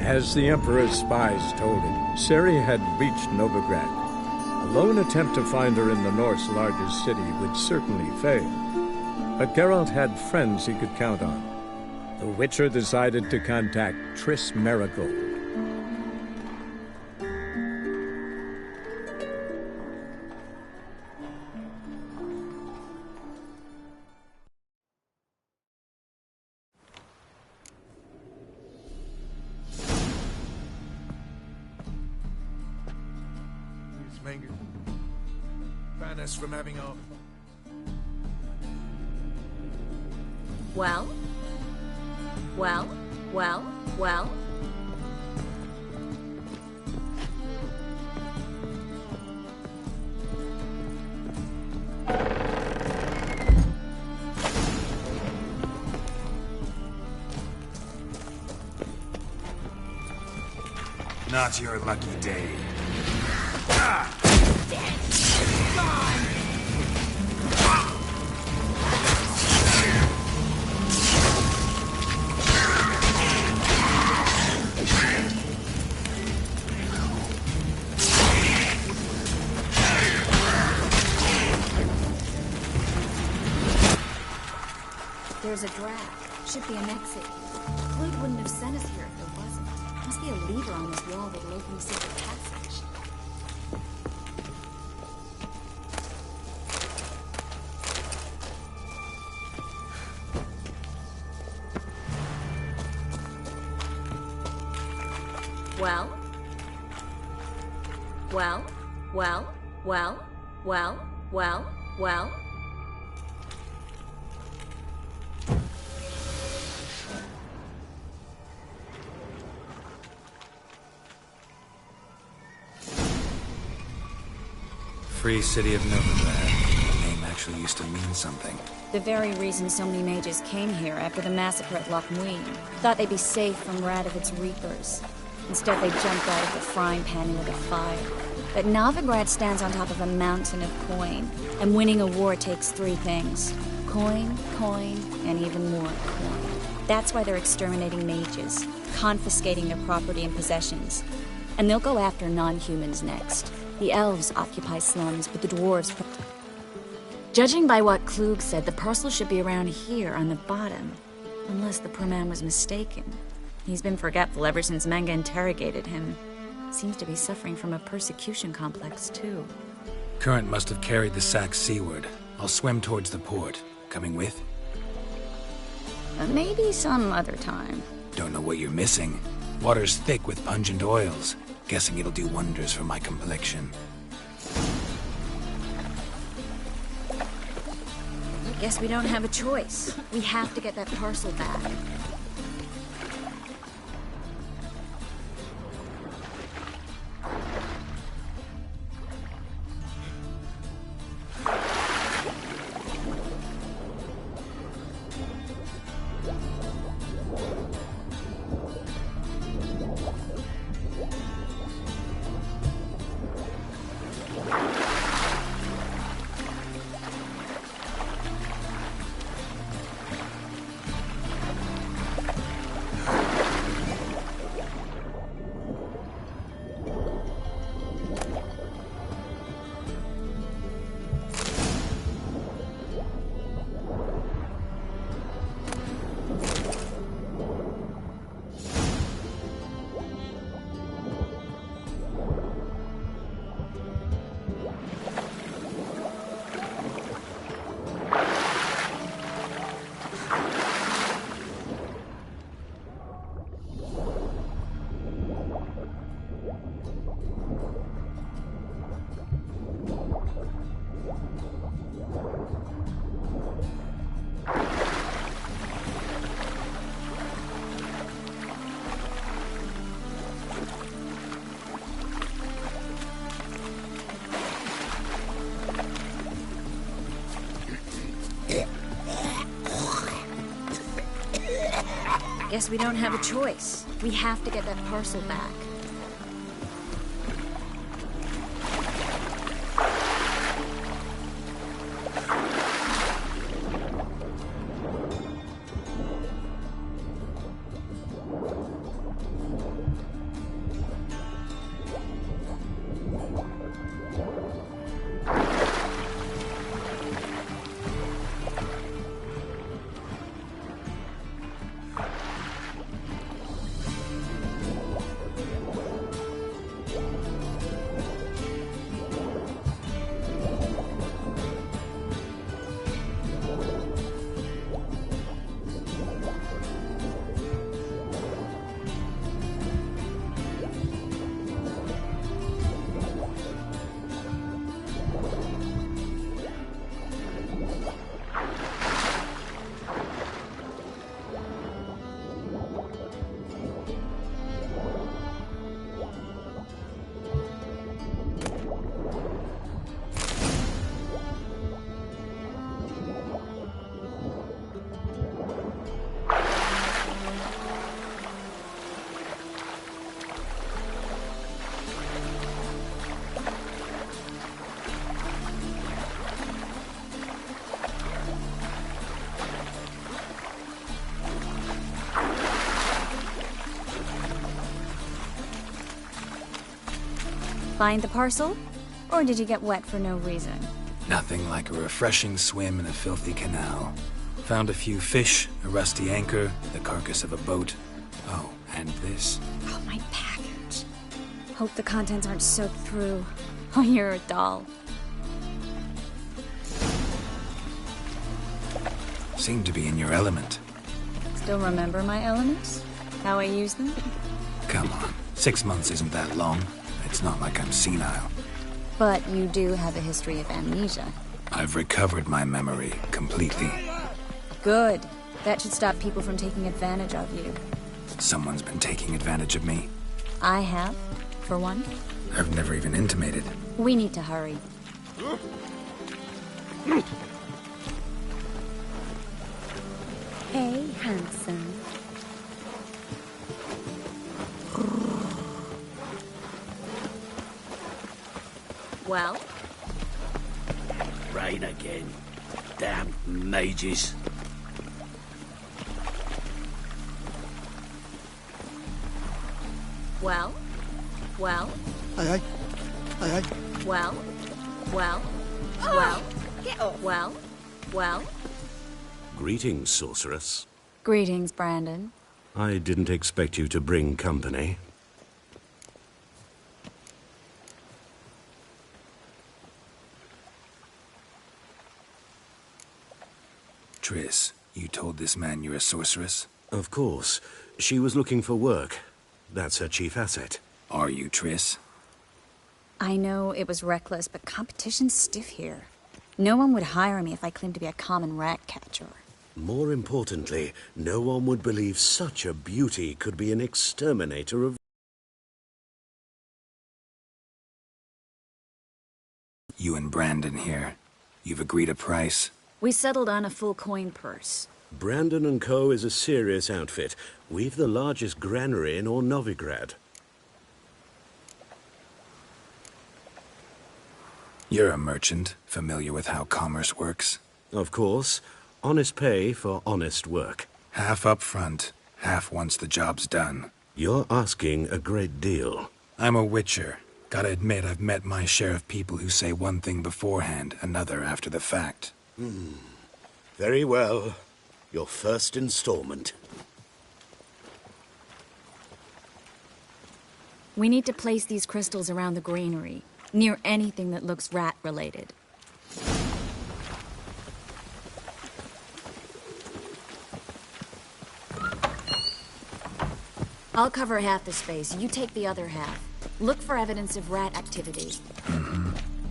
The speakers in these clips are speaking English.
As the Emperor's spies told it, Ciri had reached Novigrad. A lone attempt to find her in the North's largest city would certainly fail. But Geralt had friends he could count on. The Witcher decided to contact Triss Merigold. Ban us from having our... Well? Well? Well? Well? Not your lucky day. There's a drag. Should be an exit. Clude wouldn't have sent us here if there wasn't. Must be a lever on this wall that'll open the secret passage. Well? Well? Well? Well? Well? Well? Well? Free City of Novigrad. The name actually used to mean something. The very reason so many mages came here after the massacre at Loch Muin. Thought they'd be safe from Radovit's reapers. Instead, they jumped out of the frying pan into the fire. But Novigrad stands on top of a mountain of coin, and winning a war takes three things. Coin, coin, and even more coin. That's why they're exterminating mages, confiscating their property and possessions. And they'll go after non-humans next. The elves occupy slums, but the dwarves... Judging by what Klug said, the parcel should be around here on the bottom. Unless the poor man was mistaken. He's been forgetful ever since Manga interrogated him. Seems to be suffering from a persecution complex, too. Current must have carried the sack seaward. I'll swim towards the port. Coming with? Maybe some other time. Don't know what you're missing. Water's thick with pungent oils. Guessing it'll do wonders for my complexion. I guess we don't have a choice. We have to get that parcel back. Guess we don't have a choice. We have to get that parcel back. Find the parcel? Or did you get wet for no reason? Nothing like a refreshing swim in a filthy canal. Found a few fish, a rusty anchor, the carcass of a boat. Oh, and this. Oh, my package. Hope the contents aren't soaked through. Oh, you're a doll. Seem to be in your element. Still remember my elements? How I use them? Come on, 6 months isn't that long. It's not like I'm senile. But you do have a history of amnesia. I've recovered my memory completely. Good. That should stop people from taking advantage of you. Someone's been taking advantage of me. I have, for one. I've never even intimated. We need to hurry. Hey, handsome. Well? Rain again. Damn mages. Well? Well? Aye, aye. Aye, aye. Well? Well? Well? Get off. Well? Well? Greetings, sorceress. Greetings, Brandon. I didn't expect you to bring company. Triss, you told this man you're a sorceress? Of course. She was looking for work. That's her chief asset. Are you, Triss? I know it was reckless, but competition's stiff here. No one would hire me if I claimed to be a common rat catcher. More importantly, no one would believe such a beauty could be an exterminator of... You and Brandon here. You've agreed a price? We settled on a full coin purse. Brandon and Co. is a serious outfit. We've the largest granary in all Novigrad. You're a merchant, familiar with how commerce works. Of course. Honest pay for honest work. Half up front, half once the job's done. You're asking a great deal. I'm a witcher. Gotta admit, I've met my share of people who say one thing beforehand, another after the fact. Very well. Your first installment. We need to place these crystals around the granary, near anything that looks rat-related. I'll cover half the space, you take the other half. Look for evidence of rat activity.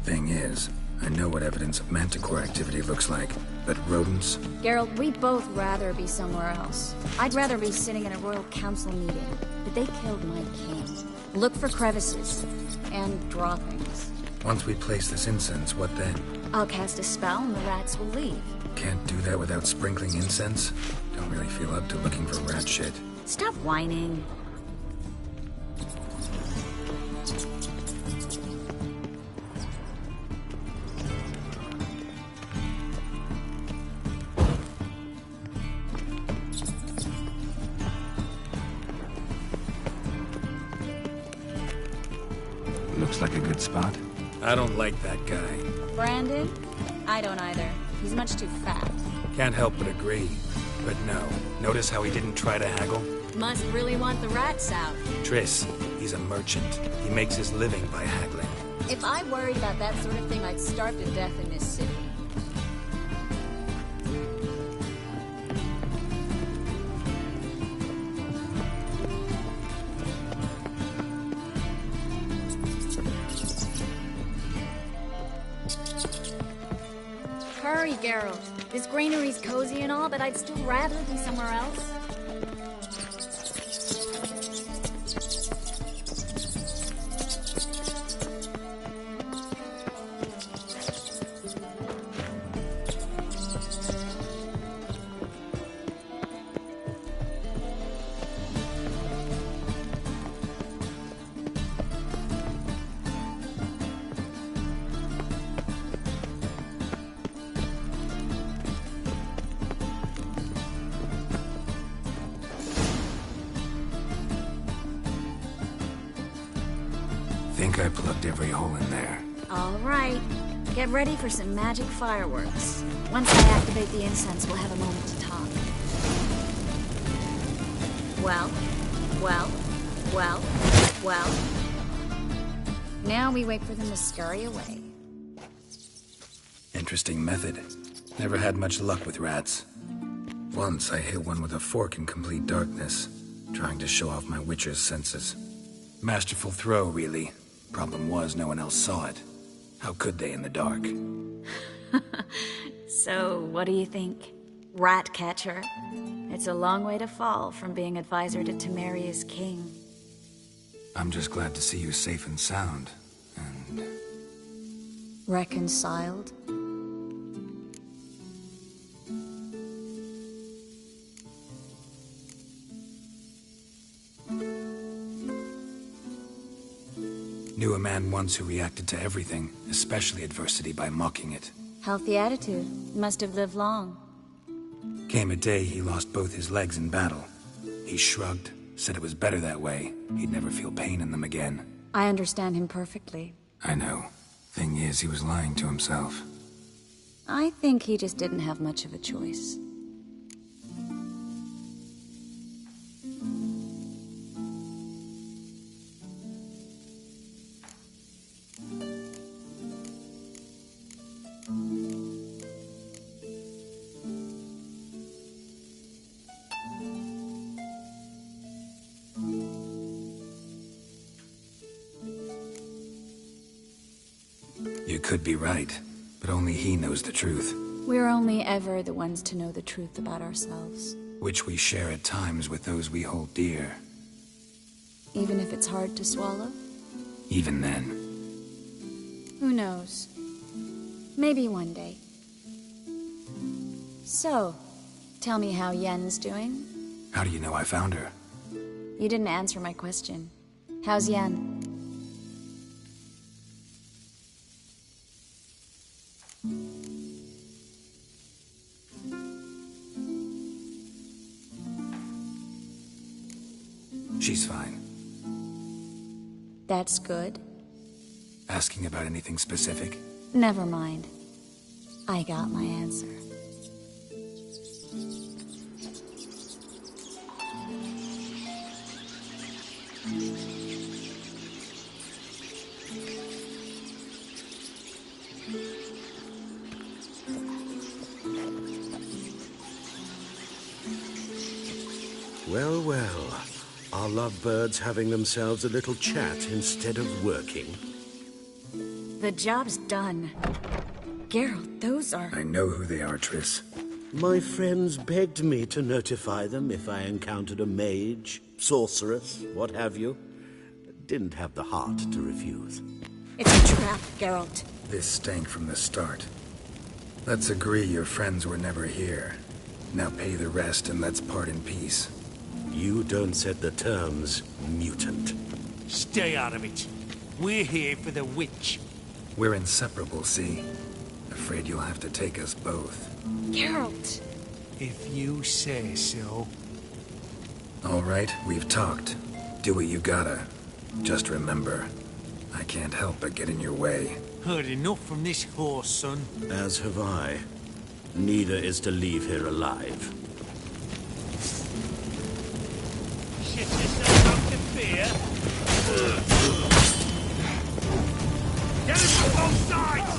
Thing is, I know what evidence of manticore activity looks like, but rodents? Geralt, we'd both rather be somewhere else. I'd rather be sitting in a royal council meeting, but they killed my king. Look for crevices, and draw things. Once we place this incense, what then? I'll cast a spell and the rats will leave. Can't do that without sprinkling incense? Don't really feel up to looking for rat shit. Stop whining. Looks like a good spot. I don't like that guy. Brandon? I don't either. He's much too fat. Can't help but agree. But no. Notice how he didn't try to haggle? Must really want the rats out. Triss, he's a merchant. He makes his living by haggling. If I worried about that sort of thing, I'd starve to death in this city. Hurry, Geralt. This granary's cozy and all, but I'd still rather be somewhere else. think I plugged every hole in there. All right. Get ready for some magic fireworks. Once I activate the incense, we'll have a moment to talk. Well. Now we wait for them to scurry away. Interesting method. Never had much luck with rats. Once I hit one with a fork in complete darkness, trying to show off my witcher's senses. Masterful throw, really. Problem was, no one else saw it. How could they in the dark? So, what do you think? Rat catcher? It's a long way to fall from being advisor to Temeria's king. I'm just glad to see you safe and sound, and... Reconciled? Knew a man once who reacted to everything, especially adversity, by mocking it. Healthy attitude. Must have lived long. Came a day he lost both his legs in battle. He shrugged, said it was better that way. He'd never feel pain in them again. I understand him perfectly. I know. Thing is, he was lying to himself. I think he just didn't have much of a choice. You could be right, but only he knows the truth. We're only ever the ones to know the truth about ourselves. Which we share at times with those we hold dear. Even if it's hard to swallow? Even then. Who knows? Maybe one day. So, tell me how Yen's doing? How do you know I found her? You didn't answer my question. How's Yen? She's fine. That's good. Asking about anything specific? Never mind. I got my answer. Well, well. Are lovebirds having themselves a little chat instead of working? The job's done. Geralt, those are... I know who they are, Triss. My friends begged me to notify them if I encountered a mage, sorceress, what have you. Didn't have the heart to refuse. It's a trap, Geralt. This stank from the start. Let's agree your friends were never here. Now pay the rest and let's part in peace. You don't set the terms, mutant. Stay out of it. We're here for the witch. We're inseparable, see? Afraid you'll have to take us both. Geralt! If you say so. All right, we've talked. Do what you gotta. Just remember, I can't help but get in your way. Heard enough from this horse, son. As have I. Neither is to leave here alive. Shit yourself up to fear. Get him from both sides!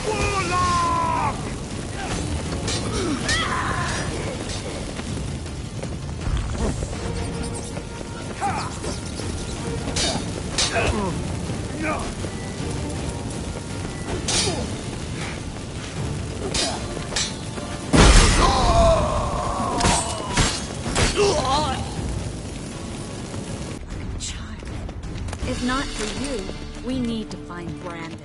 Warlock! If not for you, we need to find Brandon.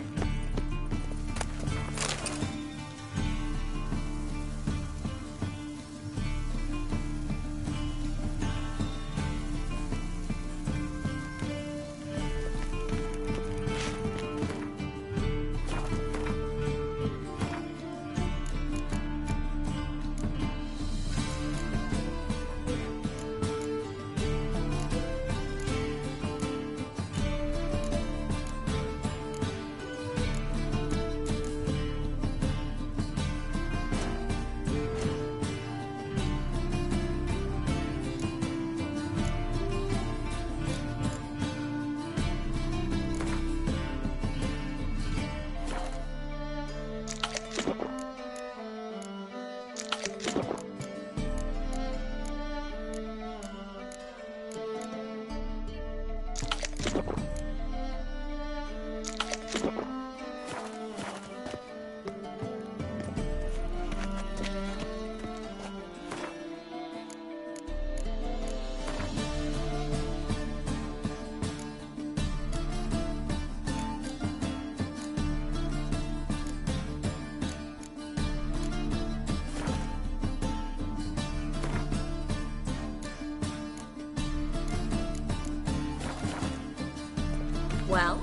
Well?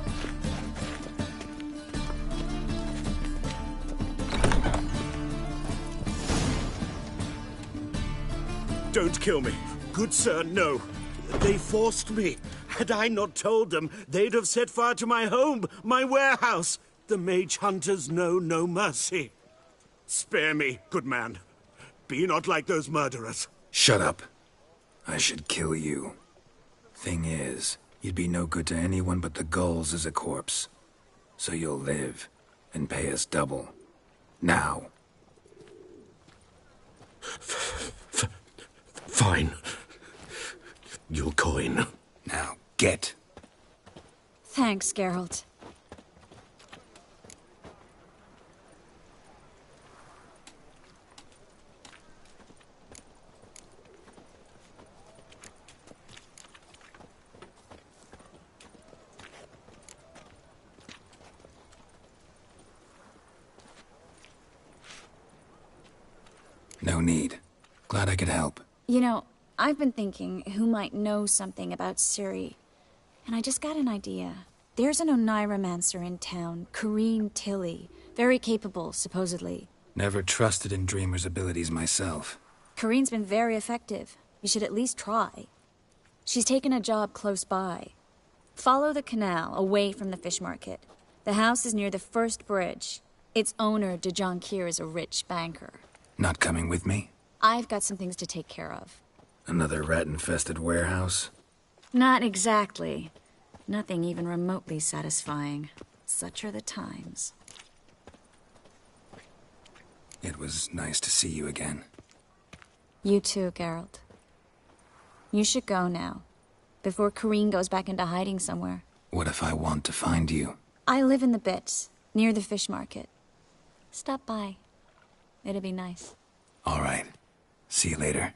Don't kill me. Good sir, no. They forced me. Had I not told them, they'd have set fire to my home, my warehouse. The mage hunters know no mercy. Spare me, good man. Be not like those murderers. Shut up. I should kill you. Thing is, you'd be no good to anyone but the gulls as a corpse. So you'll live, and pay us double. Now. Fine. Your coin. Now, get. Thanks, Geralt. No need. Glad I could help. You know, I've been thinking who might know something about Ciri, and I just got an idea. There's an Oneiromancer in town, Corrine Tilly. Very capable, supposedly. Never trusted in Dreamer's abilities myself. Corrine's been very effective. You should at least try. She's taken a job close by. Follow the canal, away from the fish market. The house is near the first bridge. Its owner, de Jonquier, is a rich banker. Not coming with me? I've got some things to take care of. Another rat-infested warehouse? Not exactly. Nothing even remotely satisfying. Such are the times. It was nice to see you again. You too, Geralt. You should go now, before Corrine goes back into hiding somewhere. What if I want to find you? I live in the Bits, near the fish market. Stop by. It'd be nice. All right. See you later.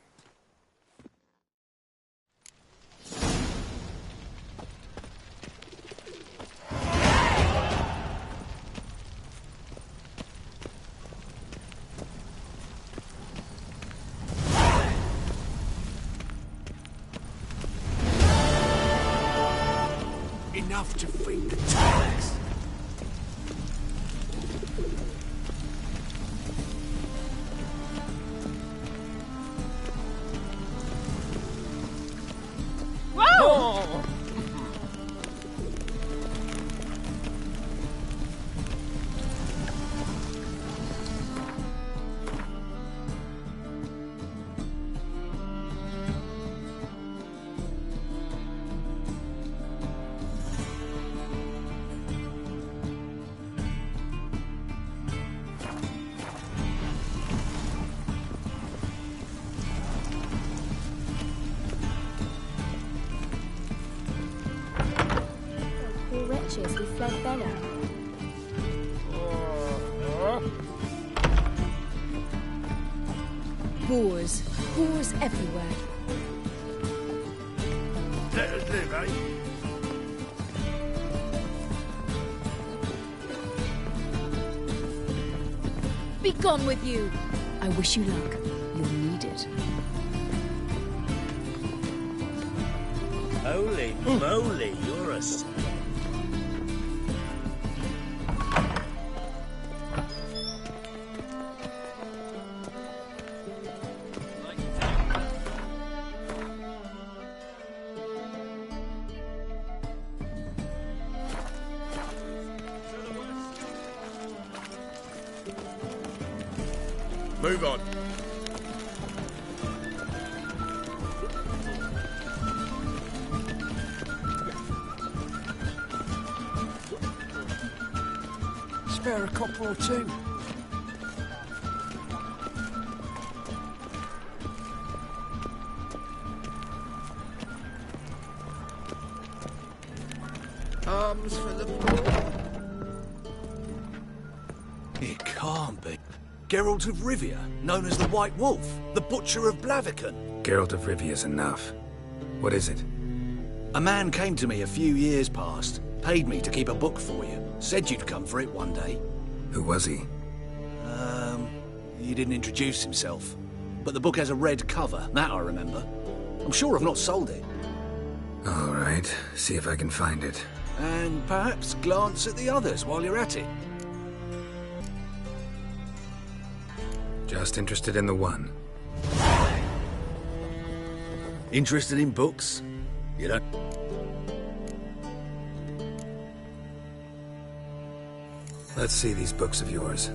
Enough to feed the tigers. Poor wretches, we fled Bella. Boars. Boars everywhere. Let us live, eh? Be gone with you! I wish you luck. You'll need it. Holy moly, you're a... Move on. Spare a copper or two. alms for the poor. It can't be. Geralt of Rivia, known as the White Wolf, the Butcher of Blaviken. Geralt of Rivia's enough. What is it? A man came to me a few years past, paid me to keep a book for you, said you'd come for it one day. Who was he? He didn't introduce himself. But the book has a red cover, that I remember. I'm sure I've not sold it. All right, see if I can find it. And perhaps glance at the others while you're at it. Just interested in the one. Interested in books? You don't... Let's see these books of yours.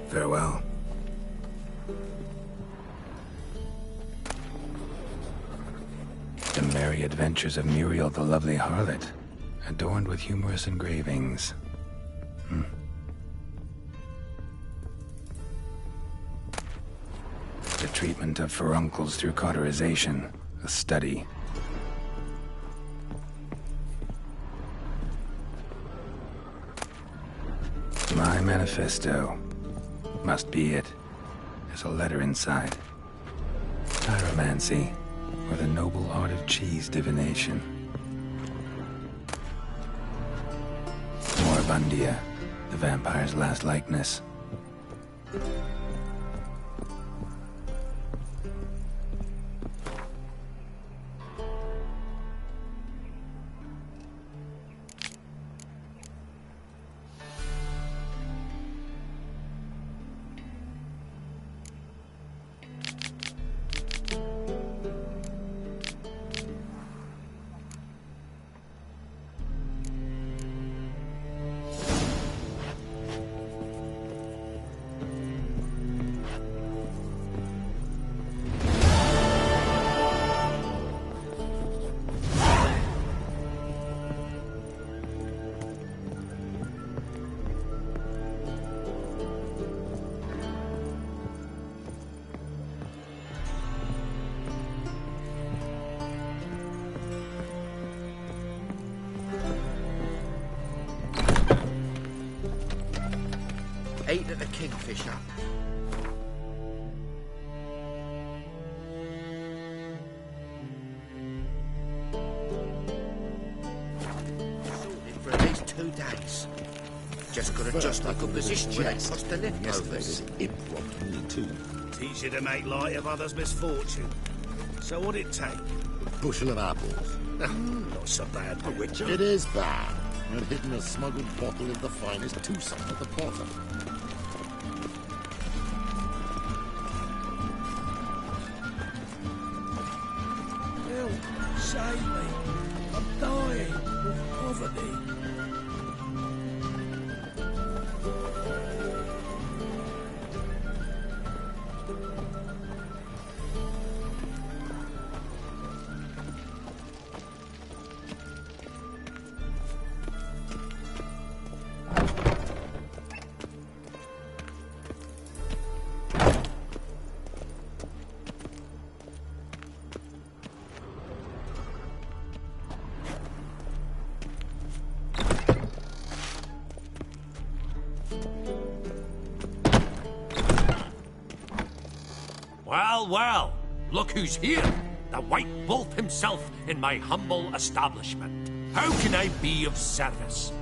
Farewell. The Merry Adventures of Muriel the Lovely Harlot, adorned with humorous engravings. The treatment of furuncles through cauterization, a study. My manifesto. Must be it. There's a letter inside. Pyromancy, or the noble art of cheese divination. Moribundia, the vampire's last likeness. Ate at the Kingfisher. Sorted for at least 2 days. Just got to adjust my composition when I toss the leftovers. Teach you to make light of others' misfortune. So what'd it take? Bushel of apples. Not so bad, the Witcher. It is bad. I'd hidden a smuggled bottle of the finest twosome at the bottom. Help! Save me! I'm dying of poverty. Well, well, look who's here. The White Wolf himself in my humble establishment. How can I be of service?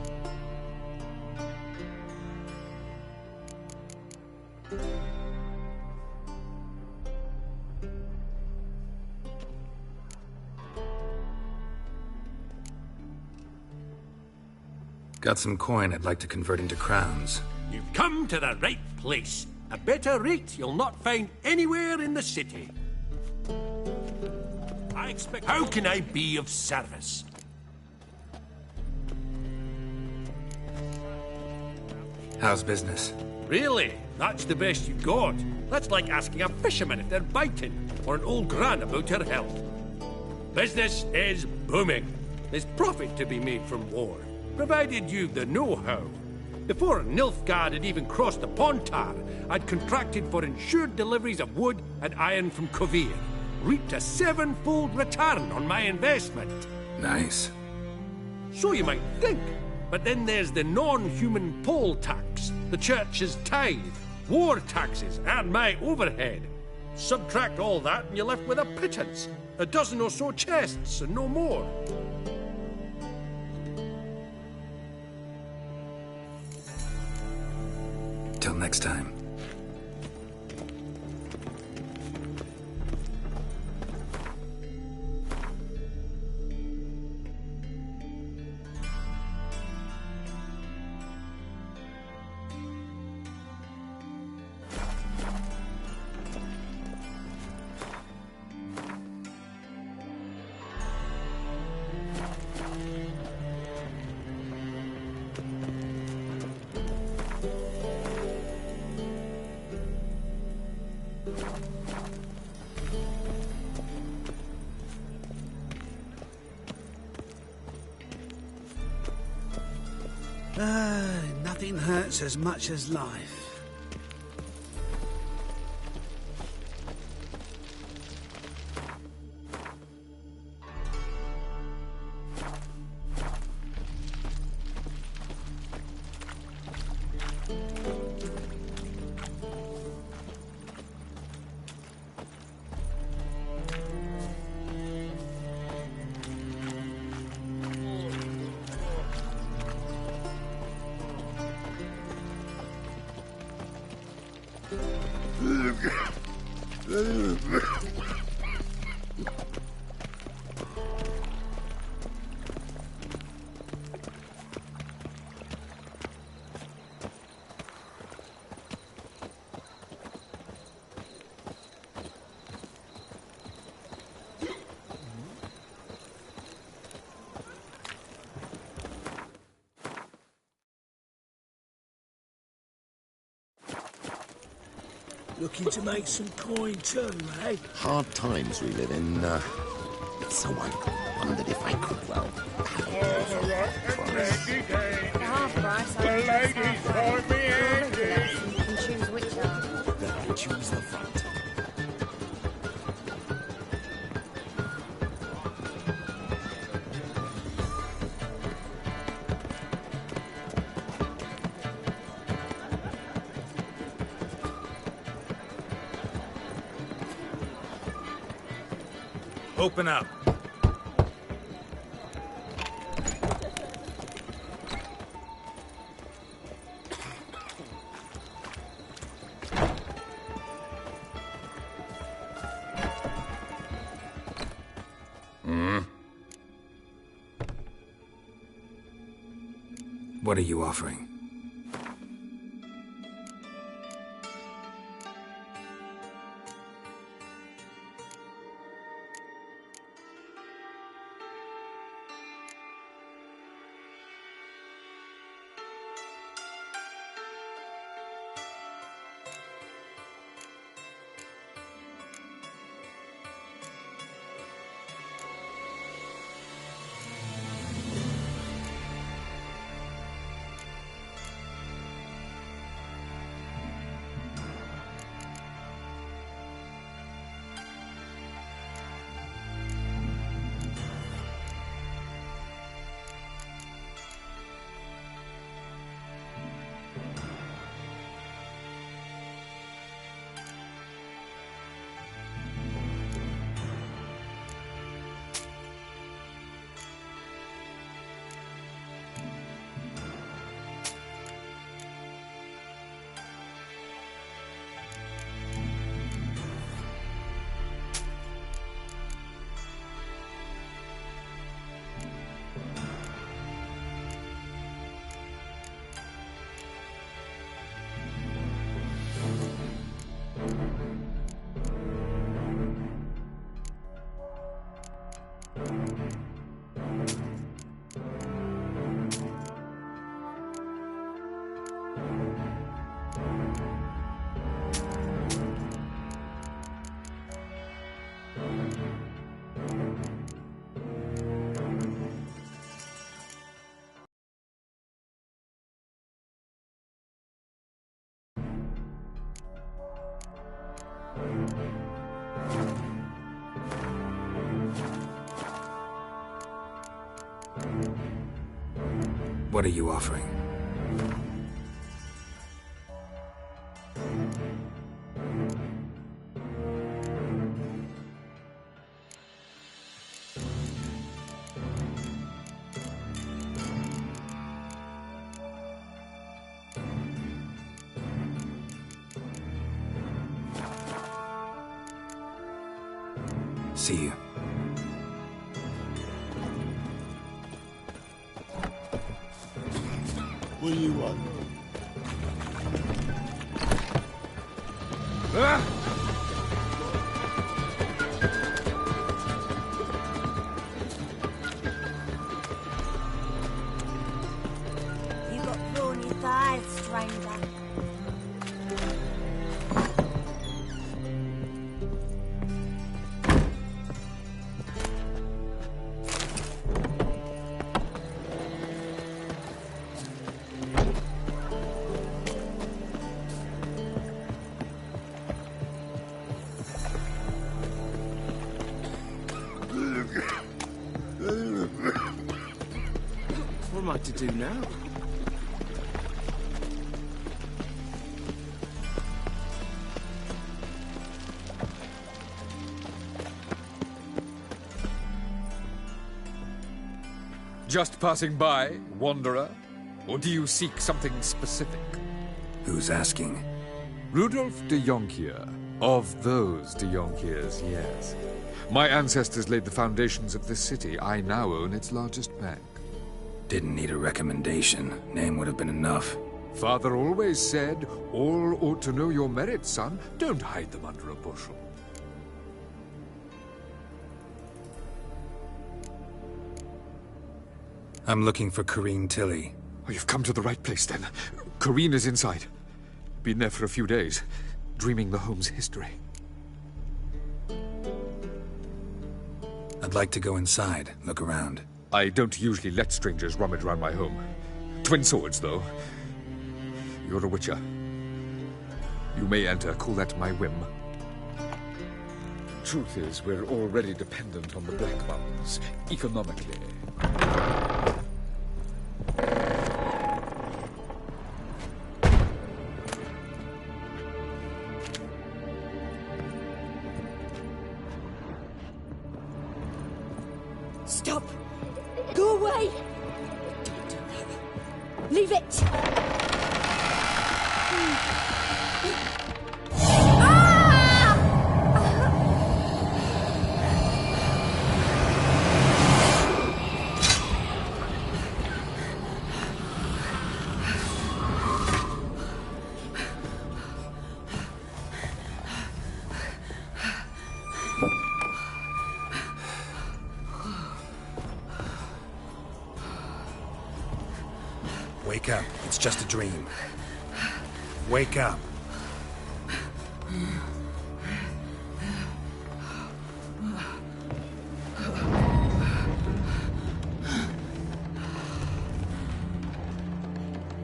Got some coin I'd like to convert into crowns. You've come to the right place. A better rate you'll not find anywhere in the city. I expect... How can I be of service? How's business? Really? That's the best you got? That's like asking a fisherman if they're biting, or an old gran about her health. Business is booming. There's profit to be made from war, provided you've the know-how. Before Nilfgaard had even crossed the Pontar, I'd contracted for insured deliveries of wood and iron from Kovir. Reaped a 7-fold return on my investment. Nice. So you might think. But then there's the non-human poll tax, the church's tithe, war taxes, and my overhead. Subtract all that and you're left with a pittance. A dozen or so chests and no more. Till next time. Nothing hurts as much as life. Looking to make some coin too, eh? Hard times we live in. So I wondered if I could, well... The half price. The ladies want me in. You can choose which half. Then I choose the front. Open up. What are you offering? What are you offering? See you. What do you want? You got thorny thighs, stranger. What am I to do now? Just passing by, wanderer? Or do you seek something specific? Who's asking? Rudolf de Jonkier. Of those de Jonkiers, yes. My ancestors laid the foundations of this city. I now own its largest bank. Didn't need a recommendation. Name would have been enough. Father always said, all ought to know your merits, son. Don't hide them under a bushel. I'm looking for Corrine Tilly. Oh, you've come to the right place, then. Corrine is inside. Been there for a few days, dreaming the home's history. I'd like to go inside, look around. I don't usually let strangers rummage around my home. Twin swords, though. You're a witcher. You may enter, call that my whim. Truth is, we're already dependent on the Black Ones, economically. Stop! Go away! Don't do that. Leave it! Wake up. It's just a dream. Wake up.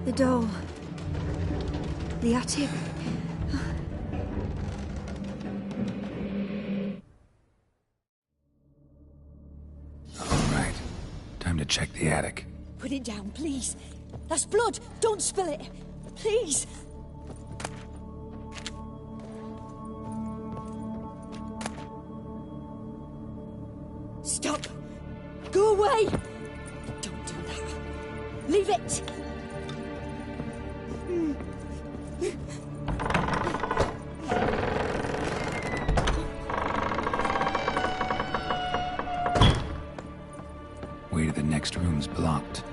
The doll. The attic. All right. Time to check the attic. Put it down, please. That's blood. Don't spill it. Please. Stop. Go away. Don't do that. Leave it. Way to the next room's blocked.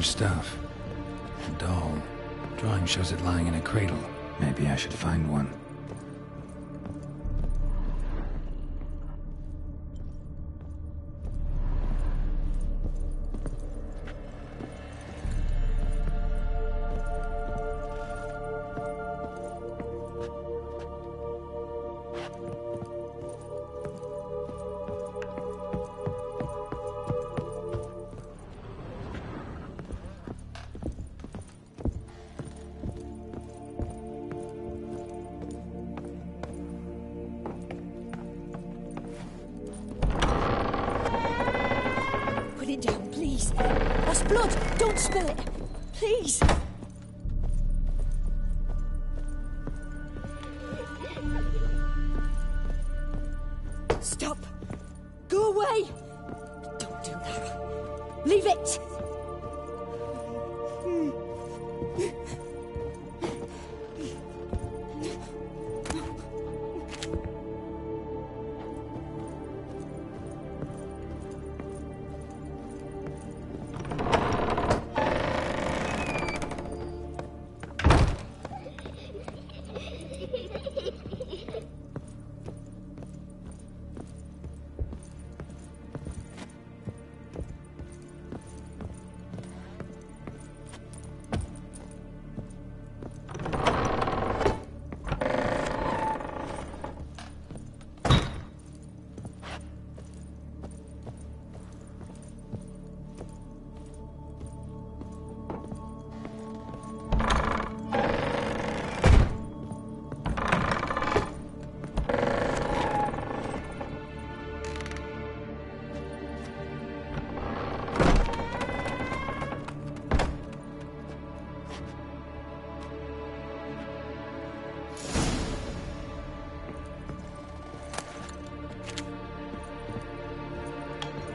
stuff. A doll. Drawing shows it lying in a cradle. Maybe I should find one. Put it down, please. That's blood. Don't spill it. Please. Stop. Go away. Don't do that. Leave it.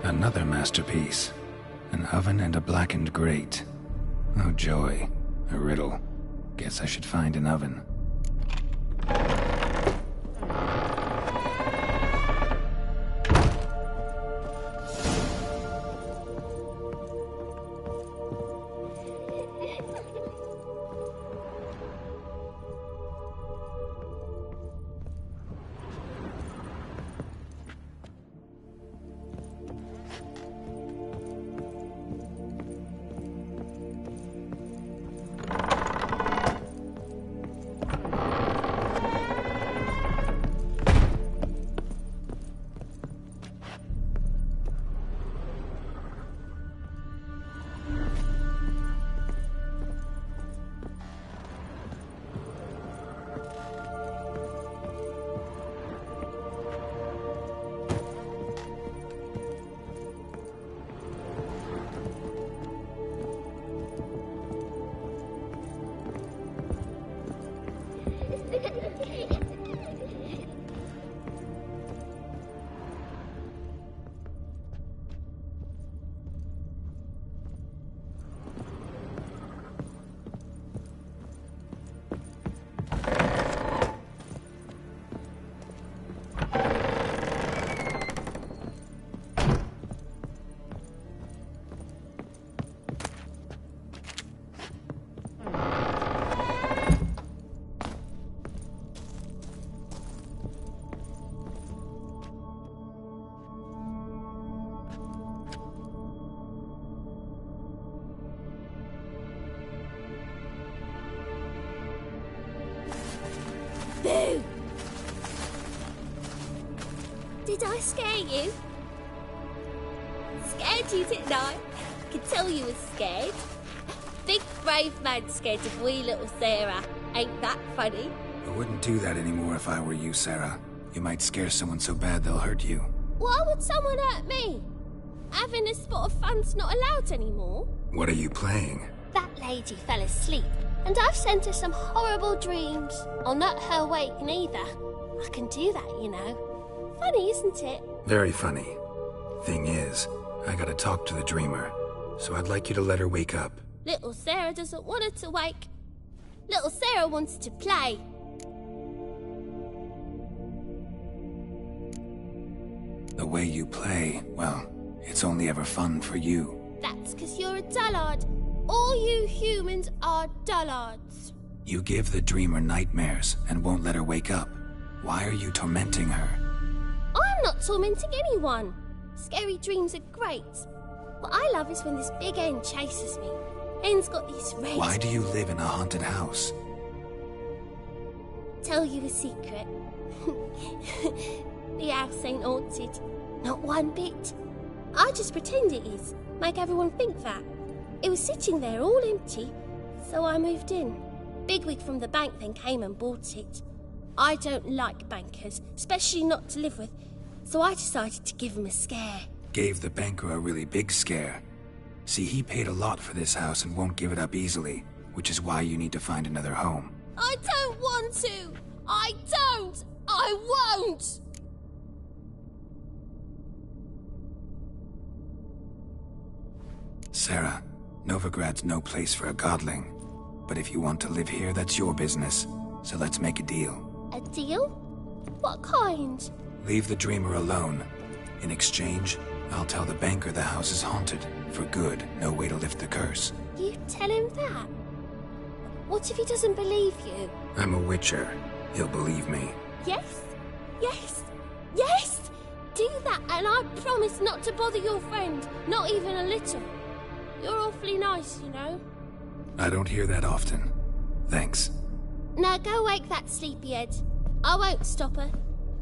Another masterpiece. An oven and a blackened grate. Oh joy. A riddle. Guess I should find an oven. Boo! Did I scare you? Scared you, didn't I? I could tell you was scared. Big brave man scared of wee little Sarah. Ain't that funny? I wouldn't do that anymore if I were you, Sarah. You might scare someone so bad they'll hurt you. Why would someone hurt me? Having a spot of fun's not allowed anymore. What are you playing? That lady fell asleep, and I've sent her some horrible dreams. I'll not her wake neither. I can do that, you know. Funny, isn't it? Very funny. Thing is, I gotta talk to the dreamer, so I'd like you to let her wake up. Little Sarah doesn't want her to wake. Little Sarah wants to play. The way you play, well, it's only ever fun for you. That's 'cause you're a dullard. All you humans are dullards. You give the dreamer nightmares and won't let her wake up. Why are you tormenting her? I'm not tormenting anyone. Scary dreams are great. What I love is when this big hen chases me. Hen's got these red... Why do you live in a haunted house? Tell you a secret. The house ain't haunted. Not one bit. I just pretend it is. Make everyone think that. It was sitting there all empty, so I moved in. Bigwig from the bank then came and bought it. I don't like bankers, especially not to live with, so I decided to give him a scare. Gave the banker a really big scare. See, he paid a lot for this house and won't give it up easily, which is why you need to find another home. I don't want to! I don't! I won't! Sarah, Novigrad's no place for a godling. But if you want to live here, that's your business. So let's make a deal. A deal? What kind? Leave the dreamer alone. In exchange, I'll tell the banker the house is haunted. For good, no way to lift the curse. You tell him that? What if he doesn't believe you? I'm a witcher. He'll believe me. Yes? Yes? Yes! Do that and I promise not to bother your friend. Not even a little. You're awfully nice, you know. I don't hear that often. Thanks. Now go wake that sleepyhead. I won't stop her.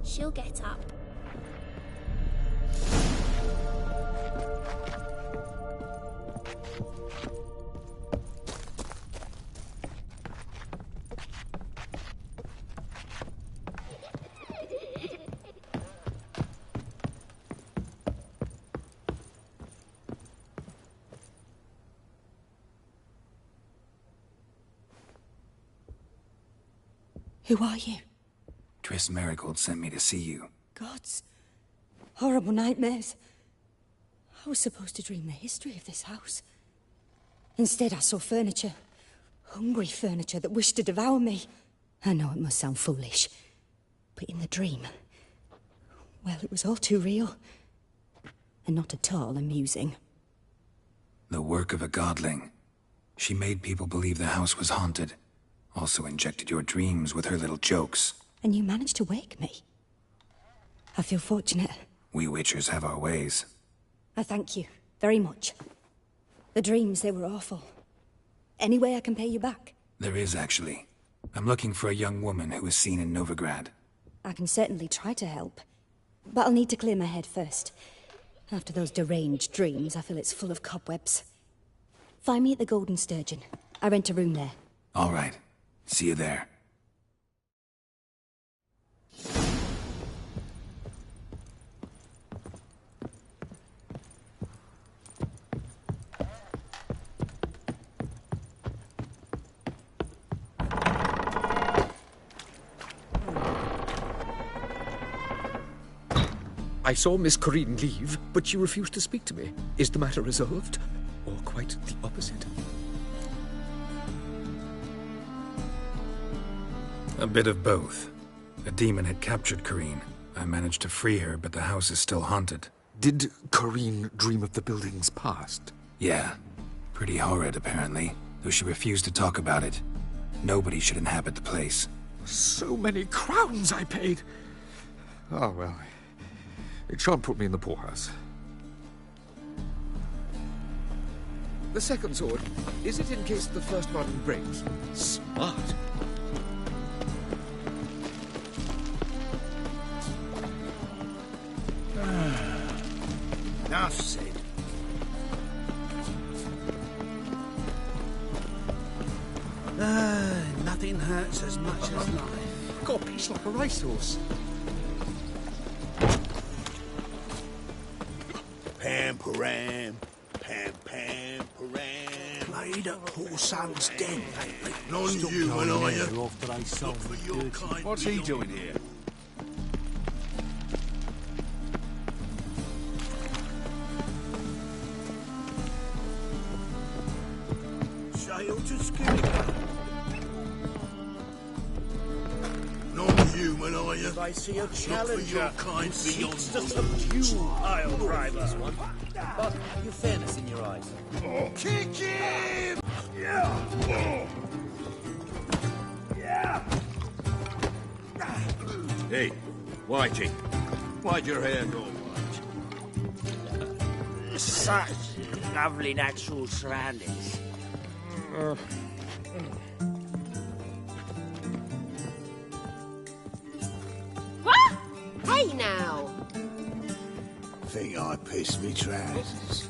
She'll get up. Who are you? Triss Marigold sent me to see you. Gods. Horrible nightmares. I was supposed to dream the history of this house. Instead, I saw furniture. Hungry furniture that wished to devour me. I know it must sound foolish, but in the dream, well, it was all too real. And not at all amusing. The work of a godling. She made people believe the house was haunted. Also injected your dreams with her little jokes. And you managed to wake me. I feel fortunate. We witchers have our ways. I thank you very much. The dreams, they were awful. Any way I can pay you back? There is, actually. I'm looking for a young woman who was seen in Novigrad. I can certainly try to help. But I'll need to clear my head first. After those deranged dreams, I feel it's full of cobwebs. Find me at the Golden Sturgeon. I rent a room there. All right. See you there. I saw Miss Corinne leave, but she refused to speak to me. Is the matter resolved? Or quite the opposite? A bit of both. A demon had captured Corinne. I managed to free her, but the house is still haunted. Did Corinne dream of the building's past? Yeah. Pretty horrid, apparently, though she refused to talk about it. Nobody should inhabit the place. So many crowns I paid! Oh, well. It shan't put me in the poorhouse. The second sword, is it in case the first one breaks? Smart. Enough said. Nothing hurts as much as life. Got a piece like a racehorse. Pam param, pam pam param. Played at poor son's den, lately. None you and I are after they sold for your kind. What's he doing here? Sail to Skilligan. None human, are you? I see a Look for challenger your kind beyond seeks to subdue pile driver. But you fairness in your eyes. Kick him! Hey, Whitey, why'd your hair go white? Such lovely natural surroundings. What? Hey now! Think I pissed me trousers.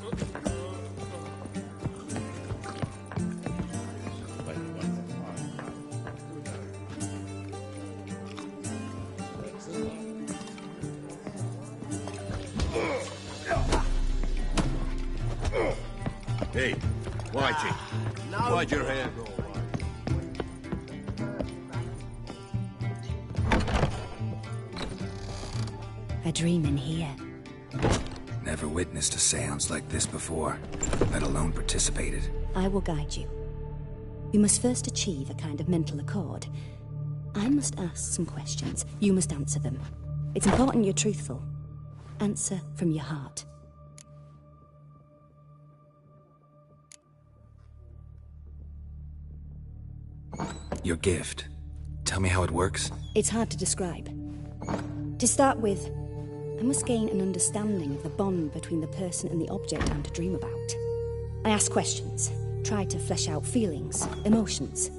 Hey, Whitey, why'd your hair go white? A dream in here. Never witnessed a seance like this before, let alone participated. I will guide you. You must first achieve a kind of mental accord. I must ask some questions. You must answer them. It's important you're truthful. Answer from your heart. Your gift. Tell me how it works. It's hard to describe. To start with, I must gain an understanding of the bond between the person and the object I'm to dream about. I ask questions, try to flesh out feelings, emotions.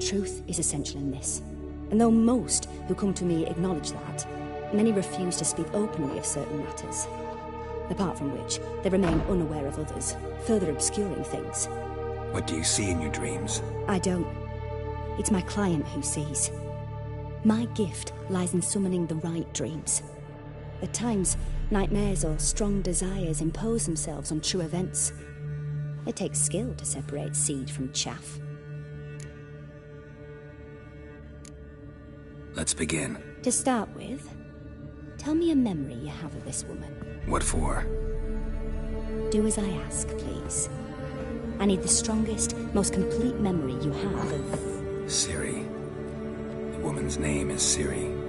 Truth is essential in this. And though most who come to me acknowledge that, many refuse to speak openly of certain matters. Apart from which, they remain unaware of others, further obscuring things. What do you see in your dreams? I don't. It's my client who sees. My gift lies in summoning the right dreams. At times, nightmares or strong desires impose themselves on true events. It takes skill to separate seed from chaff. Let's begin. To start with, tell me a memory you have of this woman. What for? Do as I ask, please. I need the strongest, most complete memory you have of... Ciri. The woman's name is Ciri.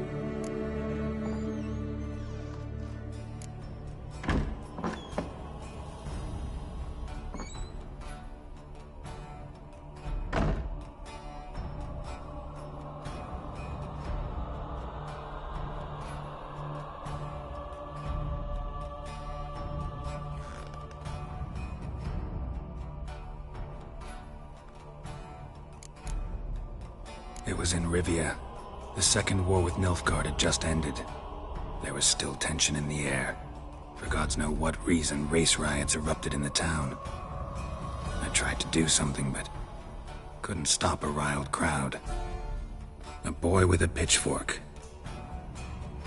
It was in Rivia. The second war with Nilfgaard had just ended. There was still tension in the air. For gods know what reason, race riots erupted in the town. I tried to do something, but couldn't stop a riled crowd. A boy with a pitchfork.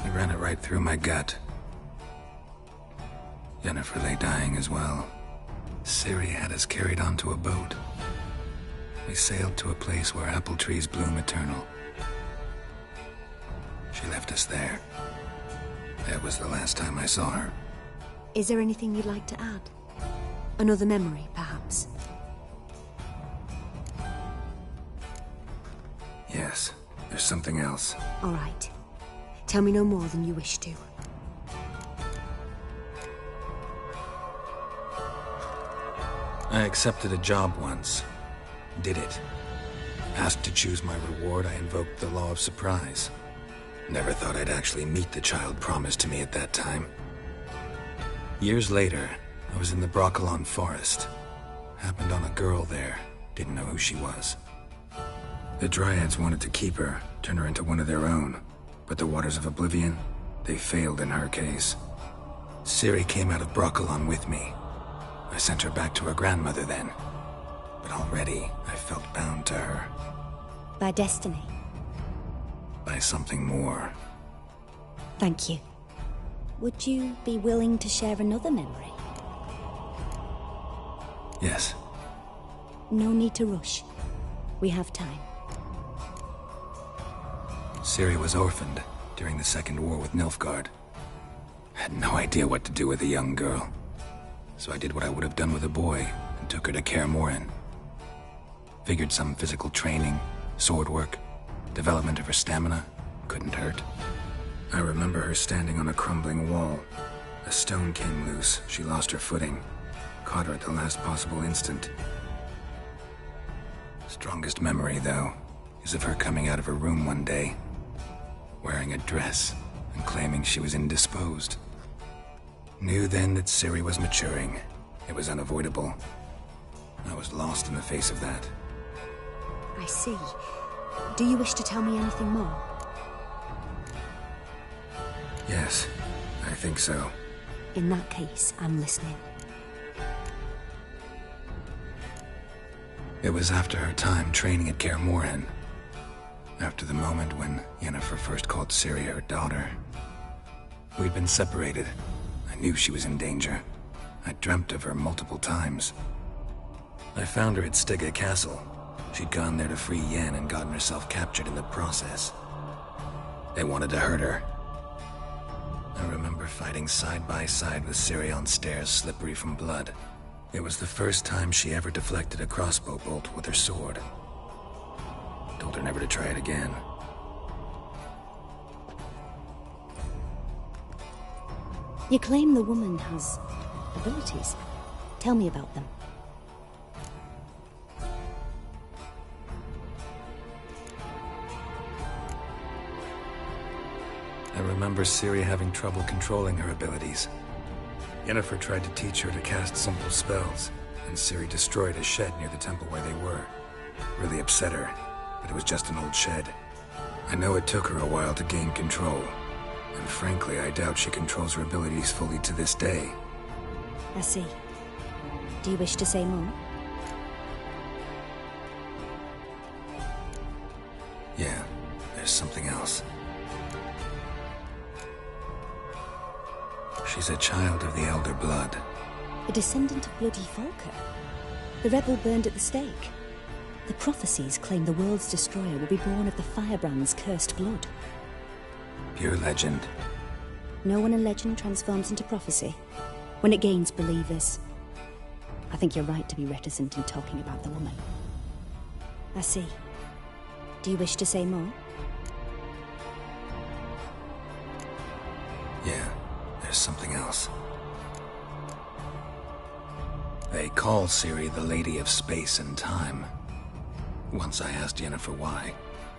He ran it right through my gut. Yennefer lay dying as well. Ciri had us carried onto a boat. We sailed to a place where apple trees bloom eternal. She left us there. That was the last time I saw her. Is there anything you'd like to add? Another memory, perhaps? Yes, there's something else. All right. Tell me no more than you wish to. I accepted a job once. Did it. Asked to choose my reward, I invoked the law of surprise. Never thought I'd actually meet the child promised to me at that time. Years later, I was in the Broccolon forest. Happened on a girl there. Didn't know who she was. The Dryads wanted to keep her, turn her into one of their own. But the Waters of Oblivion, they failed in her case. Ciri came out of Broccolon with me. I sent her back to her grandmother then. But already, I felt bound to her. By destiny. By something more. Thank you. Would you be willing to share another memory? Yes. No need to rush. We have time. Ciri was orphaned during the Second War with Nilfgaard. Had no idea what to do with a young girl. So I did what I would have done with a boy and took her to Kaer Morhen. Figured some physical training, sword work, development of her stamina, couldn't hurt. I remember her standing on a crumbling wall. A stone came loose. She lost her footing. Caught her at the last possible instant. Strongest memory, though, is of her coming out of her room one day, wearing a dress and claiming she was indisposed. Knew then that Ciri was maturing. It was unavoidable. I was lost in the face of that. I see. Do you wish to tell me anything more? Yes, I think so. In that case, I'm listening. It was after her time training at Kaer Morhen. After the moment when Yennefer first called Ciri her daughter. We'd been separated. I knew she was in danger. I dreamt of her multiple times. I found her at Stygga Castle. She'd gone there to free Yen and gotten herself captured in the process. They wanted to hurt her. I remember fighting side by side with Ciri on stairs slippery from blood. It was the first time she ever deflected a crossbow bolt with her sword. Told her never to try it again. You claim the woman has abilities. Tell me about them. I remember Ciri having trouble controlling her abilities. Yennefer tried to teach her to cast simple spells, and Ciri destroyed a shed near the temple where they were. Really upset her, but it was just an old shed. I know it took her a while to gain control, and frankly, I doubt she controls her abilities fully to this day. I see. Do you wish to say more? Yeah, there's something else. She's a child of the Elder Blood. A descendant of bloody Volker. The rebel burned at the stake. The prophecies claim the world's destroyer will be born of the Firebrand's cursed blood. Pure legend. No one in legend transforms into prophecy when it gains believers. I think you're right to be reticent in talking about the woman. I see. Do you wish to say more? Yeah, there's something else. They call Ciri the Lady of Space and Time. Once I asked Yennefer why.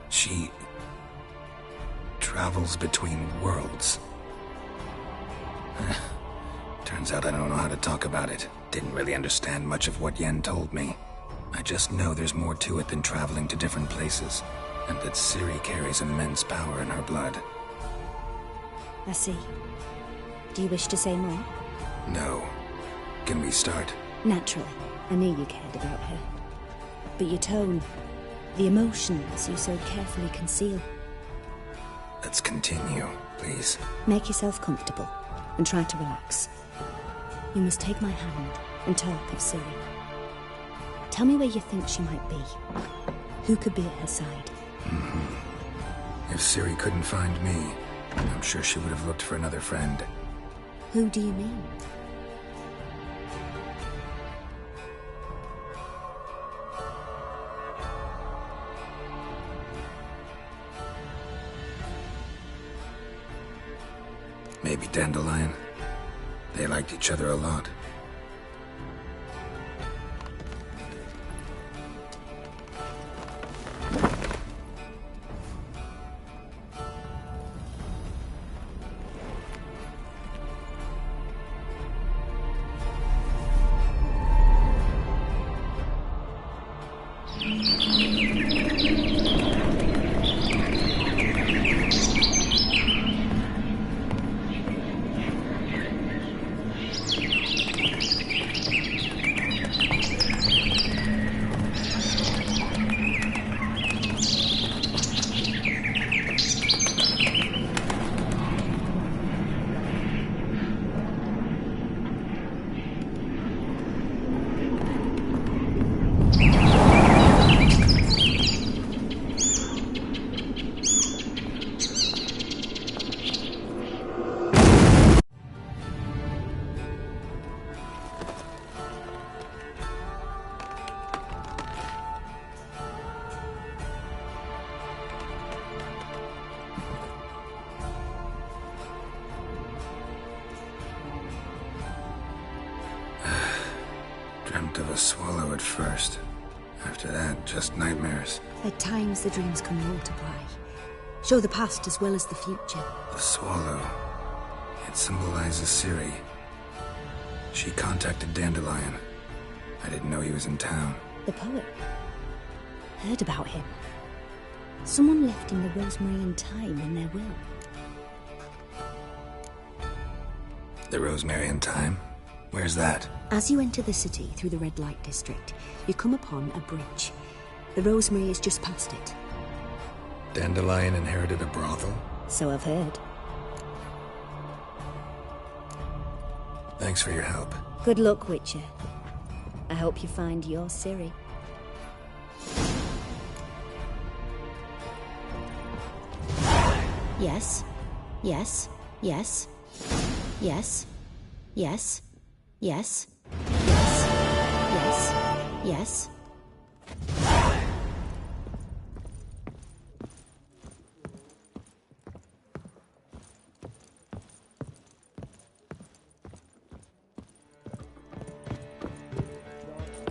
She travels between worlds. Turns out I don't know how to talk about it. Didn't really understand much of what Yen told me. I just know there's more to it than traveling to different places, and that Ciri carries immense power in her blood. I see. Do you wish to say more? No. Can we start? Naturally. I knew you cared about her. But your tone, the emotions you so carefully conceal. Let's continue, please. Make yourself comfortable and try to relax. You must take my hand and talk of Ciri. Tell me where you think she might be. Who could be at her side? If Ciri couldn't find me, I'm sure she would have looked for another friend. Who do you mean? Maybe Dandelion. They liked each other a lot. swallow at first. After that, just nightmares. At times, the dreams can multiply. Show the past as well as the future. The swallow. It symbolizes Ciri. She contacted Dandelion. I didn't know he was in town. The poet. Heard about him. Someone left him the rosemary and thyme in their will. The rosemary and thyme? Where's that? As you enter the city through the red light district, you come upon a bridge. The rosemary is just past it. Dandelion inherited a brothel? So I've heard. Thanks for your help. Good luck, Witcher. I hope you find your Ciri. Yes. Yes. Yes. Yes. Yes. Yes. Yes. Yes. Yes.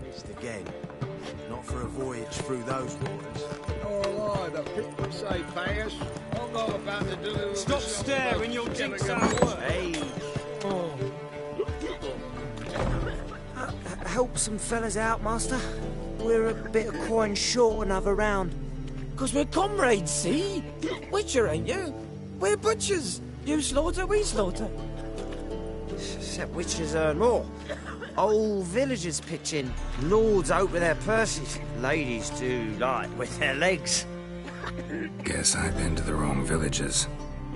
Missed again. Not for a voyage through those waters. Oh, aye, the people say pay us. I'll go about to do. Stop staring, you'll jinx our work. Hey. Help some fellas out, master. We're a bit of coin short another round. 'Cause we're comrades, see? Witcher, ain't you? We're butchers. You slaughter, we slaughter. Except witchers earn more. Old villagers pitch in. Lords out with their purses. Ladies do like with their legs. Guess I've been to the wrong villages.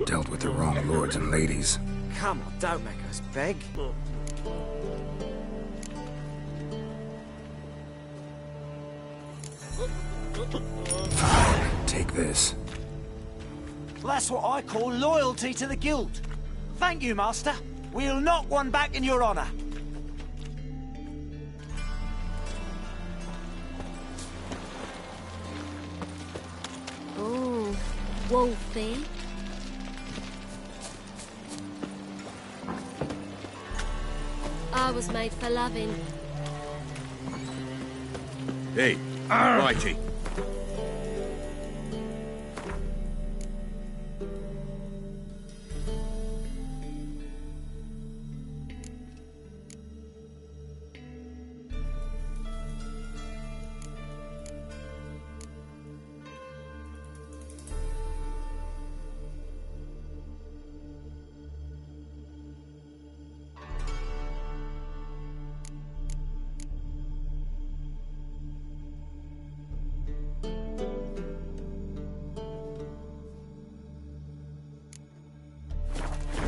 Dealt with the wrong lords and ladies. Come on, don't make us beg. Take this. That's what I call loyalty to the guild. Thank you, master. We'll knock one back in your honor. Oh, Wolfie. I was made for loving. Hey, righty.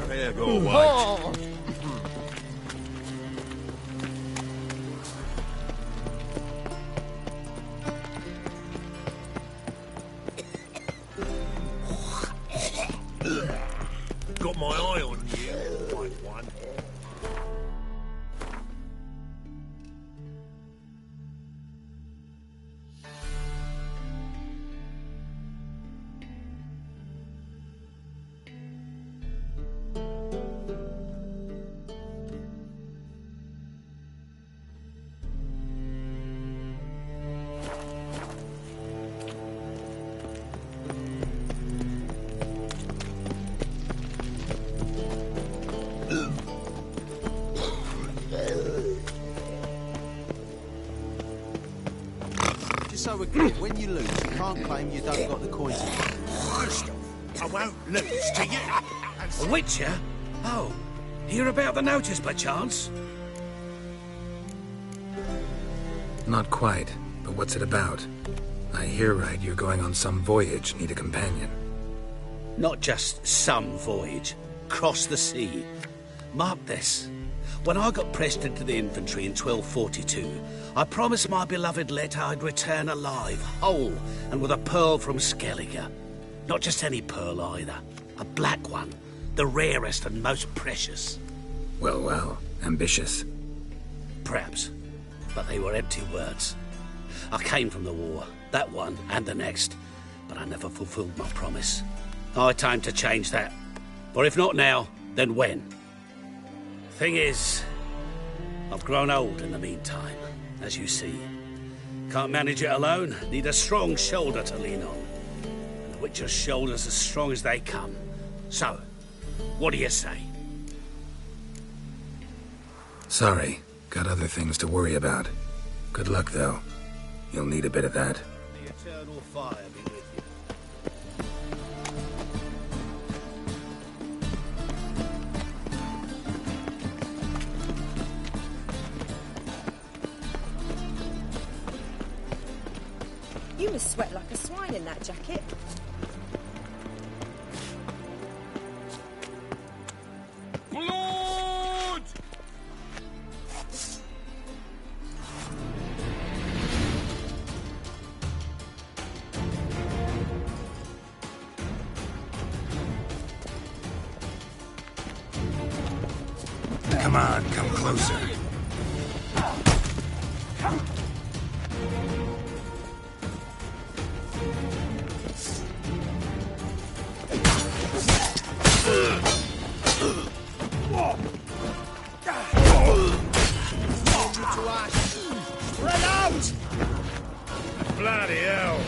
There go, White. Got my eye on you, White One. So we're clear, when you lose, you can't claim you don't got the coins in. First off, I won't lose to you. A Witcher? Oh, hear about the notice by chance? Not quite, but what's it about? I hear right, you're going on some voyage, need a companion. Not just some voyage. Cross the sea. Mark this. When I got pressed into the infantry in 1242, I promised my beloved Let I'd return alive, whole, and with a pearl from Skellige. Not just any pearl either. A black one. The rarest and most precious. Well, well. Ambitious. Perhaps. But they were empty words. I came from the war, that one and the next, but I never fulfilled my promise. High time to change that. Or if not now, then when? Thing is, I've grown old in the meantime. as you see. Can't manage it alone, need a strong shoulder to lean on. And the Witcher's shoulder's as strong as they come. So, what do you say? Sorry, got other things to worry about. Good luck, though. You'll need a bit of that. The eternal fire be with you. You must sweat like a swine in that jacket. Blood! Come on, come closer. Spread out! Bloody hell!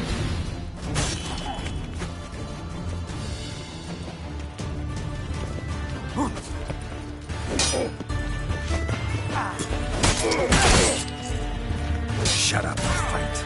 Shut up and fight.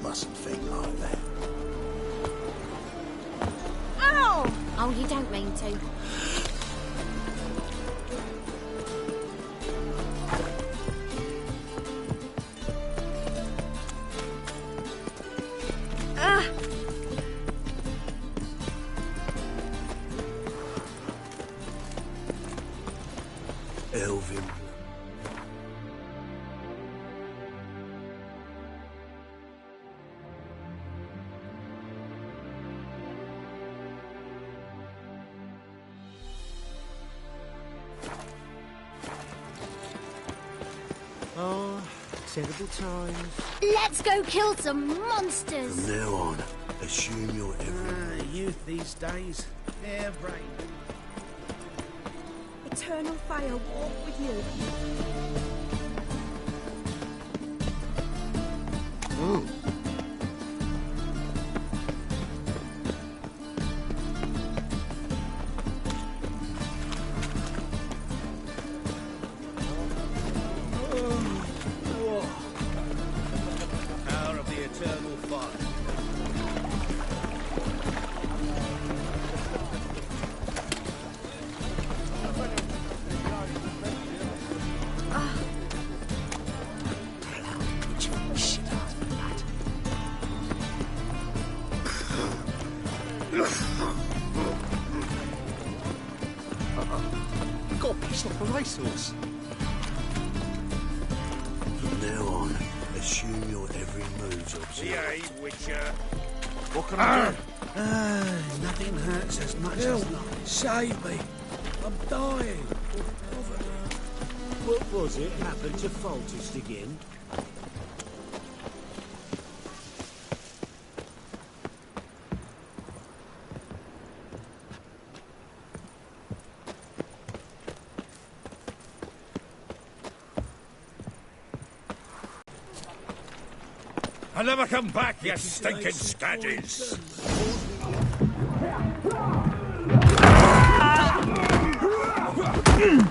Mustn't think like that. Ow! Oh, you don't mean to. Elvin. Oh, terrible times. Let's go kill some monsters. From now on, assume you're every... Youth these days, they're brain. Eternal fire walk with you. Power of the eternal fire. Got pissed off a racehorse. From now on, assume your every move's observed. Behave, Witcher. What can I do? Nothing hurts as much as life. Save me. I'm dying. What was it happened to Faltist again? I'll never come back, you stinking scadges!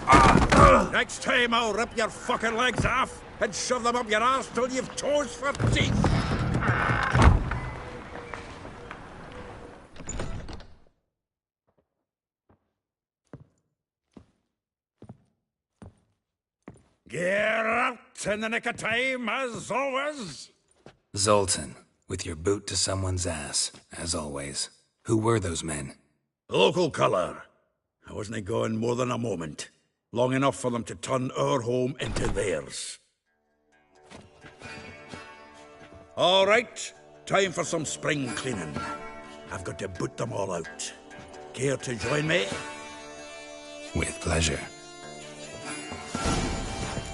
Ah! Next time I'll rip your fucking legs off and shove them up your arse till you've toes for teeth. Get out in the nick of time, as always. Zoltan, with your boot to someone's ass, as always. Who were those men? Local colour. I wasn't gone more than a moment. Long enough for them to turn our home into theirs. All right, time for some spring cleaning. I've got to boot them all out. Care to join me? With pleasure.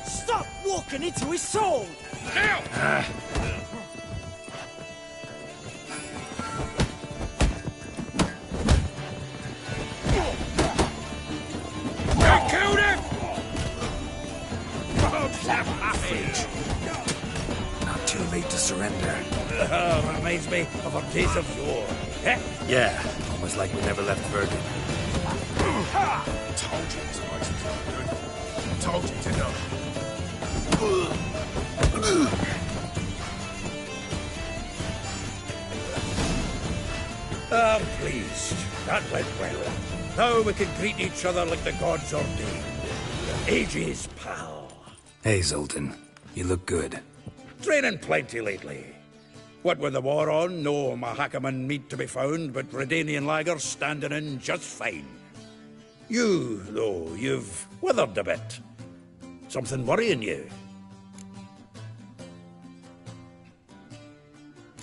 Stop walking into his soul! Now! I killed him! Oh, savage! Not too late to surrender. Reminds me of our days of yore. Eh? Yeah, almost like we never left Bergen. Told you this place was no good. Told you to know. I'm pleased. That went well. Now we can greet each other like the gods ordained. Ages, pal. Hey, Zoltan. You look good. Training plenty lately. What with the war on, no Mahakaman meat to be found, but Redanian lagers standing in just fine. You, though, you've withered a bit. Something worrying you?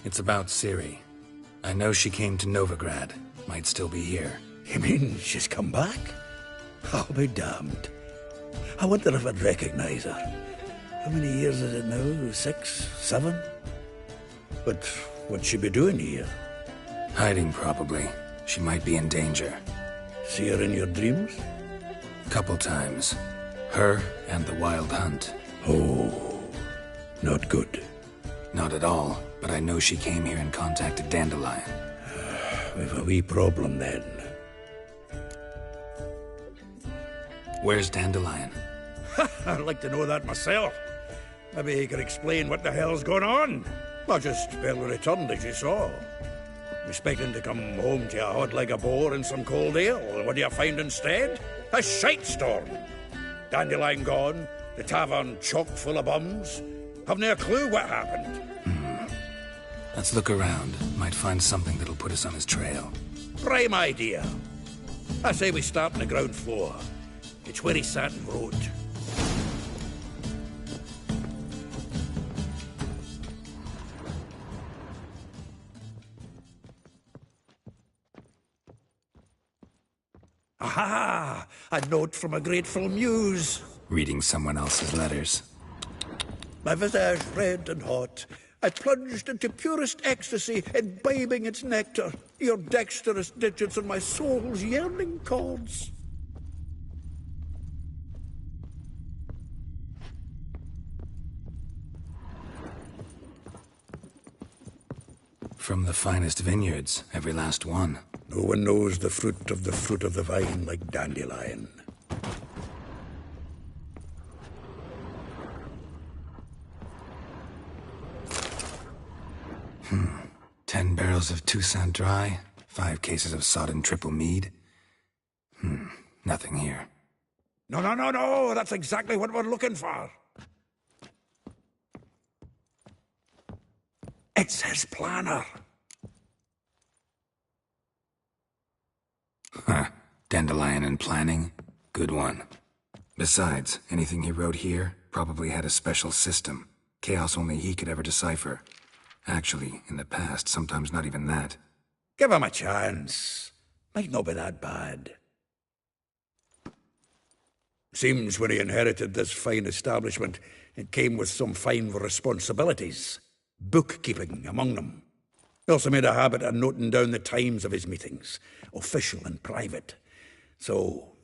It's about Ciri. I know she came to Novigrad. Might still be here. You mean she's come back? I'll be damned. I wonder if I'd recognize her. How many years is it now? 6, 7? But what'd she be doing here? Hiding, probably. She might be in danger. See her in your dreams? Couple times. Her and the Wild Hunt. Oh, not good. Not at all, but I know she came here and contacted Dandelion. We've a wee problem then. Where's Dandelion? I'd like to know that myself. Maybe he could explain what the hell's going on. I just barely returned, as you saw. Expecting to come home to a hod like a boar and some cold ale, and what do you find instead? A shite storm. Dandelion gone, the tavern chock full of bums. Haven't a clue what happened. Let's look around. Might find something that'll put us on his trail. Prime idea. I say we start on the ground floor. It's where he sat and wrote. Aha! A note from a grateful muse. Reading someone else's letters. My visage red and hot, I plunged into purest ecstasy, imbibing its nectar, your dexterous digits on my soul's yearning chords. From the finest vineyards, every last one. No one knows the fruit of the vine like Dandelion. 10 barrels of Toussaint Dry, 5 cases of sodden triple mead. Nothing here. No, that's exactly what we're looking for. It's his planner. Dandelion and planning? Good one. Besides, anything he wrote here probably had a special system. Chaos only he could ever decipher. Actually, in the past, sometimes not even that. Give him a chance. Might not be that bad. Seems when he inherited this fine establishment, it came with some fine responsibilities. Bookkeeping among them. He also made a habit of noting down the times of his meetings, official and private. So,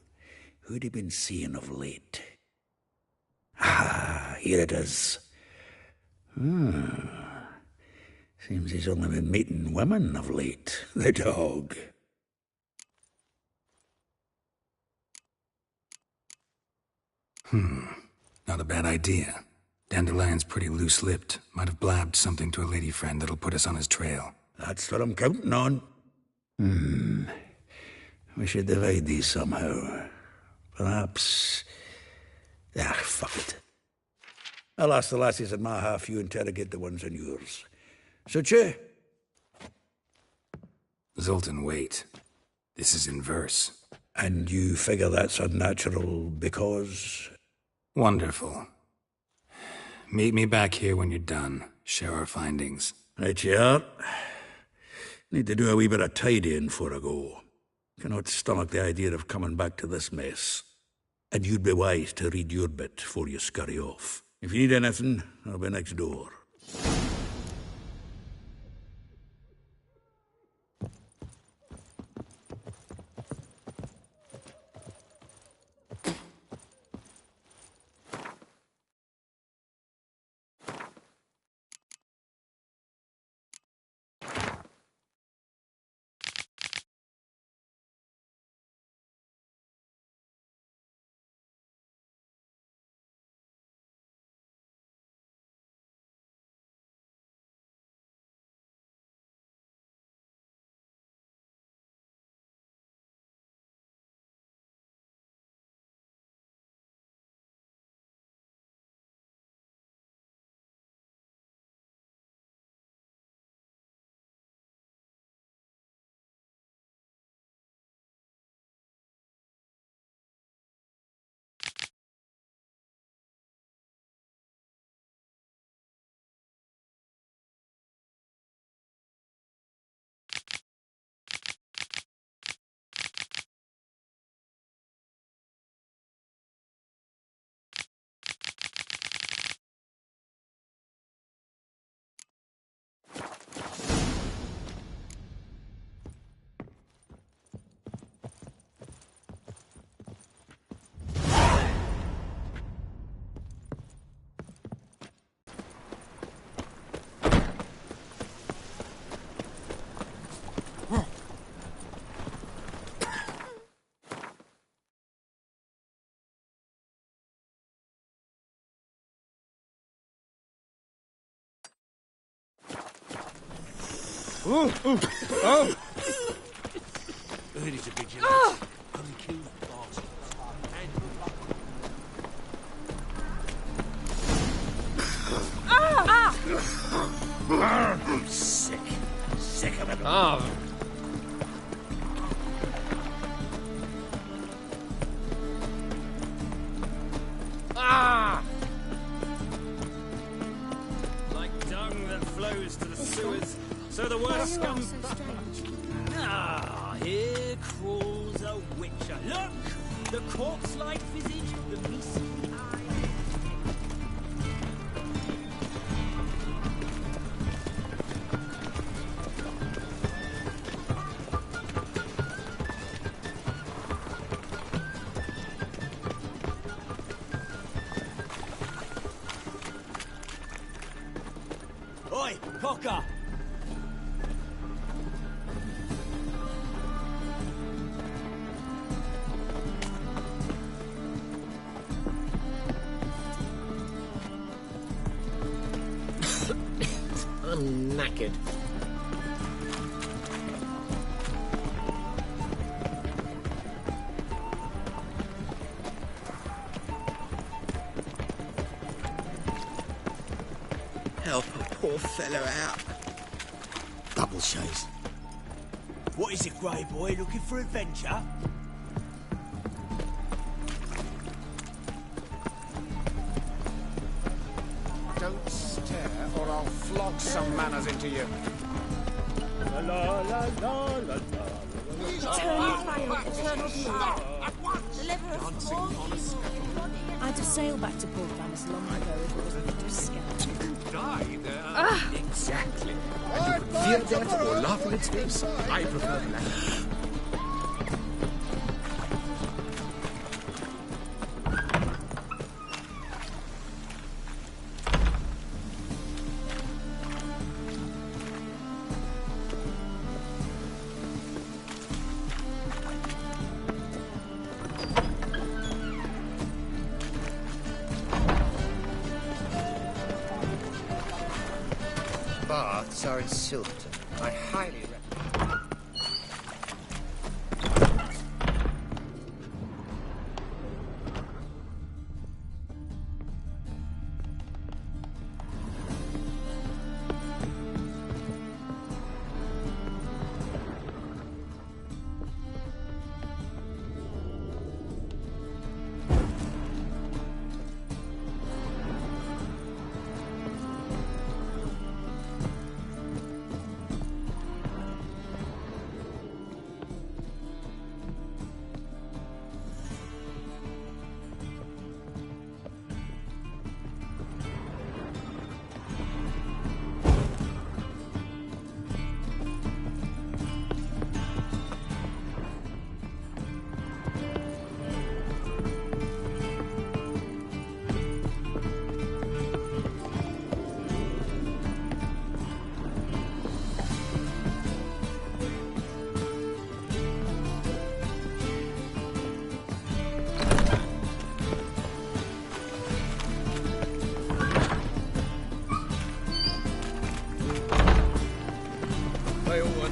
who'd he been seeing of late? Ah, here it is. Seems he's only been meeting women of late, the dog. Not a bad idea. Dandelion's pretty loose-lipped. Might have blabbed something to a lady friend that'll put us on his trail. That's what I'm counting on. We should divide these somehow. Perhaps... fuck it. I'll ask the lassies in my half, you interrogate the ones in yours. Suche? Zoltan, wait. This is in verse. And you figure that's unnatural because... Wonderful. Meet me back here when you're done. Share our findings. Right you are. Need to do a wee bit of tidying before I go. Cannot stomach the idea of coming back to this mess. And you'd be wise to read your bit before you scurry off. If you need anything, I'll be next door. Oh! He's a vigilante. Unkilled bastard. I'm sick. Sick of it. Like dung that flows to the sewers. So the worst scum... So strange. Here crawls a witcher. Look! The corpse-like visage, the misty eye. Oi, Cocker! I'm knackered. Help a poor fellow out. Double shows. What is it, Grey Boy? Looking for adventure? Don't stare, or I'll flog some manners into you. La la la la la la. Eternal fire, eternal fire. Deliver us more. I'd have sailed back to Port Venice long ago if it wasn't for this skeleton. Die there. Exactly. And you could fear death or laugh in its face. I prefer the latter. cloths are in Silverton. I highly recommend.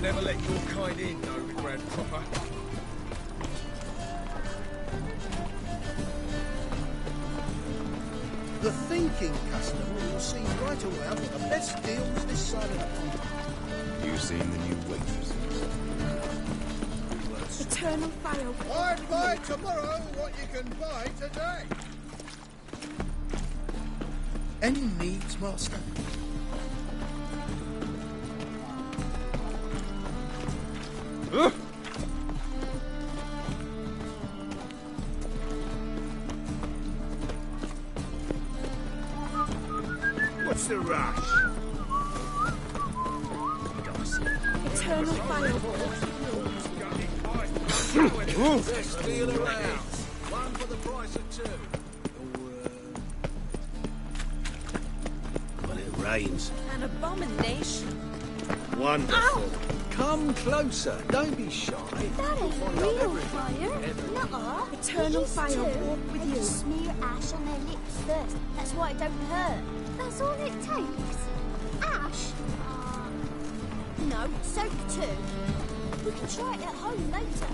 Never let your kind in, Novigrad proper. The thinking customer will see right away I've got the best deals this side of the pond. You seen the new waiters? Eternal fire. I'd buy tomorrow what you can buy today. Any needs, Master? What's the rush? Eternal fire. Best deal around. One for the price of two. Well, it rains. An abomination. Wonderful. Come closer. Don't be shy. That ain't real fire. Nuh-uh. Eternal These fire two, walk with they you. just smear ash on their lips first. That's why it don't hurt. That's all it takes. Ash? No, soap too. We can try it at home later.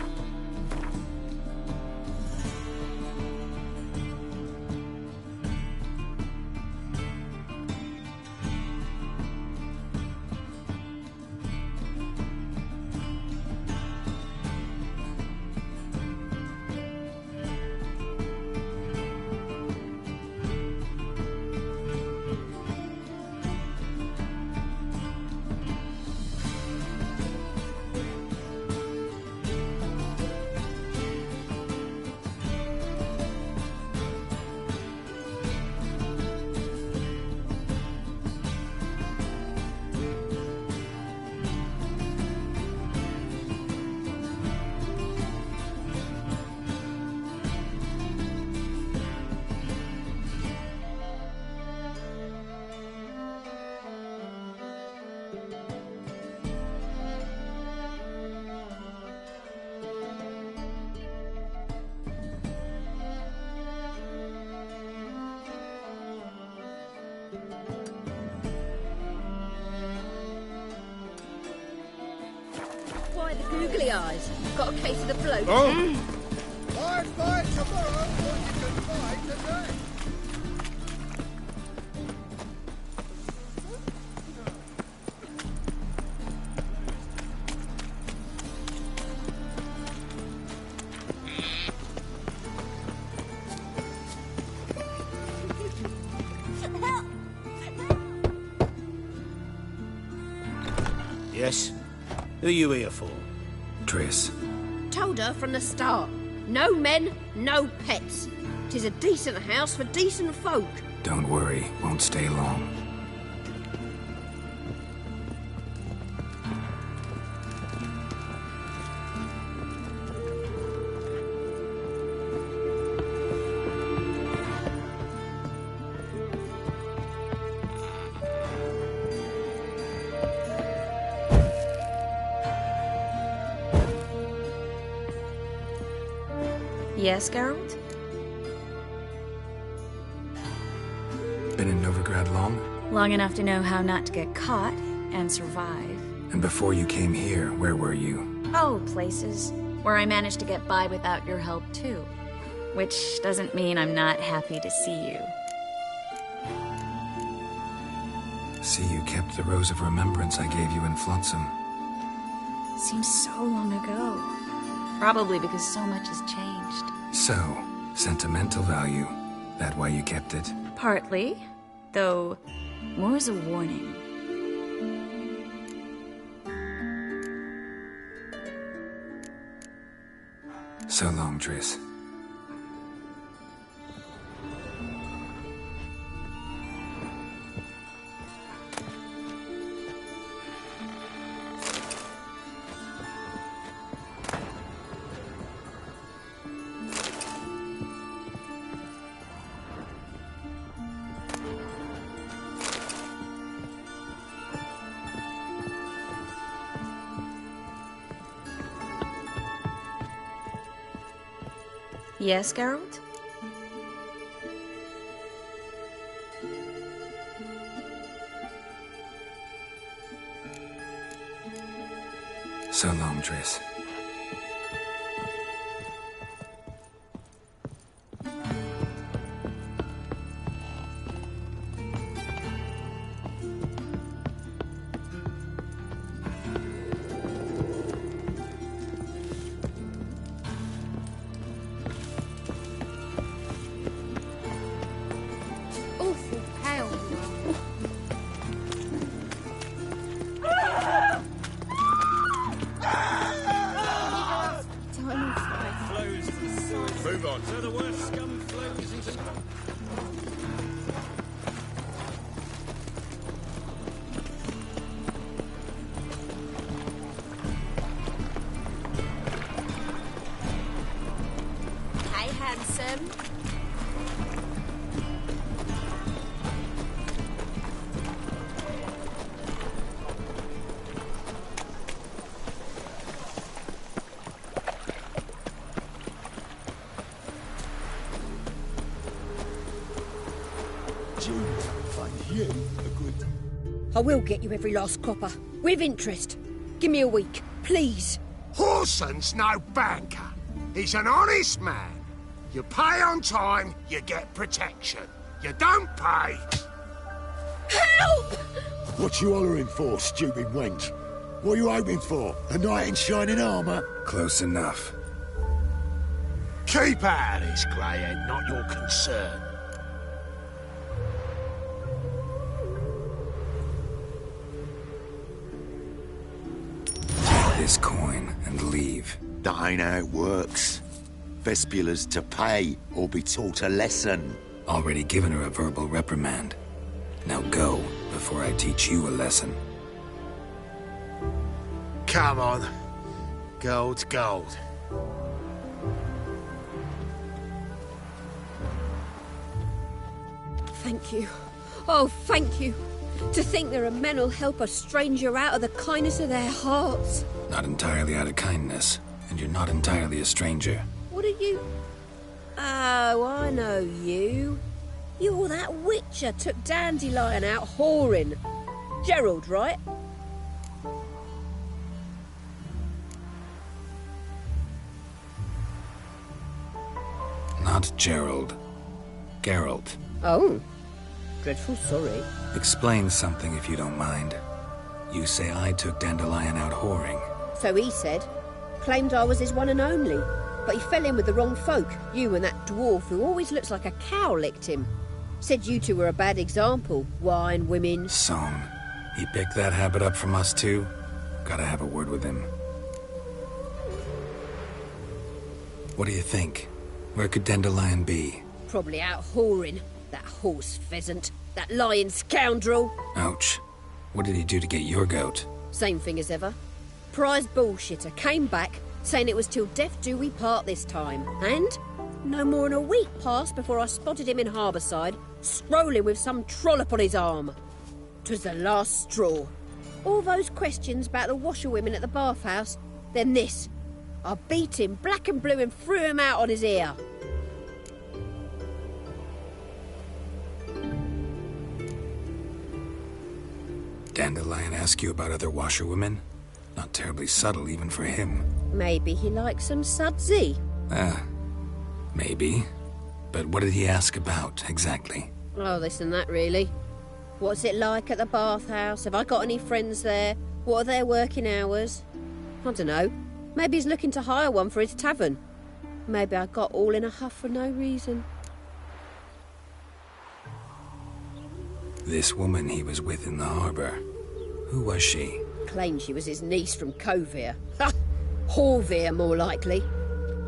Why the googly eyes? Got a case of the bloat? Oh. I'd buy tomorrow what you can buy today. Yes? Who are you here for? Triss. Told her from the start. No men, no pets. 'Tis a decent house for decent folk. Don't worry, won't stay long. Yes, Geralt? Been in Novigrad long? Long enough to know how not to get caught. and survive. And before you came here, where were you? Oh, places where I managed to get by without your help, too. Which doesn't mean I'm not happy to see you. See, you kept the Rose of Remembrance I gave you in Flotsam. Seems so long ago. Probably because so much has changed. So, sentimental value. That why you kept it? Partly, though more as a warning. So long, Triss. Yes, Geralt? So long, Triss. Awful pale. Move on. So the worst scum flows into... Hey, handsome. I will get you every last copper. With interest. Give me a week, please. Horson's no banker. He's an honest man. You pay on time, you get protection. You don't pay... Help! What you hollering for, stupid wench? What are you hoping for? A knight in shining armour? Close enough. Keep out of this, greyhead, not your concern. This coin and leave. That ain't how it works. Vespula's to pay or be taught a lesson. Already given her a verbal reprimand. Now go, before I teach you a lesson. Come on. Gold's gold. Thank you. Oh, thank you. To think there are men who'll help a stranger out of the kindness of their hearts. Not entirely out of kindness, and you're not entirely a stranger. What are you? Oh, I know you. You're that witcher took Dandelion out whoring. Gerald, right? Not Gerald. Geralt. Oh. Dreadful sorry. Explain something if you don't mind. You say I took Dandelion out whoring. So he said. Claimed I was his one and only. But he fell in with the wrong folk. You and that dwarf who always looks like a cow licked him. Said you two were a bad example. Wine, women... Song. He picked that habit up from us too? Gotta have a word with him. What do you think? Where could Dandelion be? Probably out whoring. That horse pheasant. That lying scoundrel. Ouch. What did he do to get your goat? Same thing as ever. Prize bullshitter came back, saying it was till death do we part this time. And no more than a week passed before I spotted him in Harbourside, strolling with some trollop on his arm. 'Twas the last straw. All those questions about the washerwomen at the bathhouse, then this. I beat him black and blue and threw him out on his ear. Dandelion ask you about other washerwomen? Not terribly subtle even for him. Maybe he likes some sudsy. Maybe. But what did he ask about, exactly? Oh, this and that, really. What's it like at the bathhouse? Have I got any friends there? What are their working hours? I don't know. Maybe he's looking to hire one for his tavern. Maybe I got all in a huff for no reason. This woman he was with in the harbour. Who was she? Claimed she was his niece from Covere. Ha! Horvere, more likely.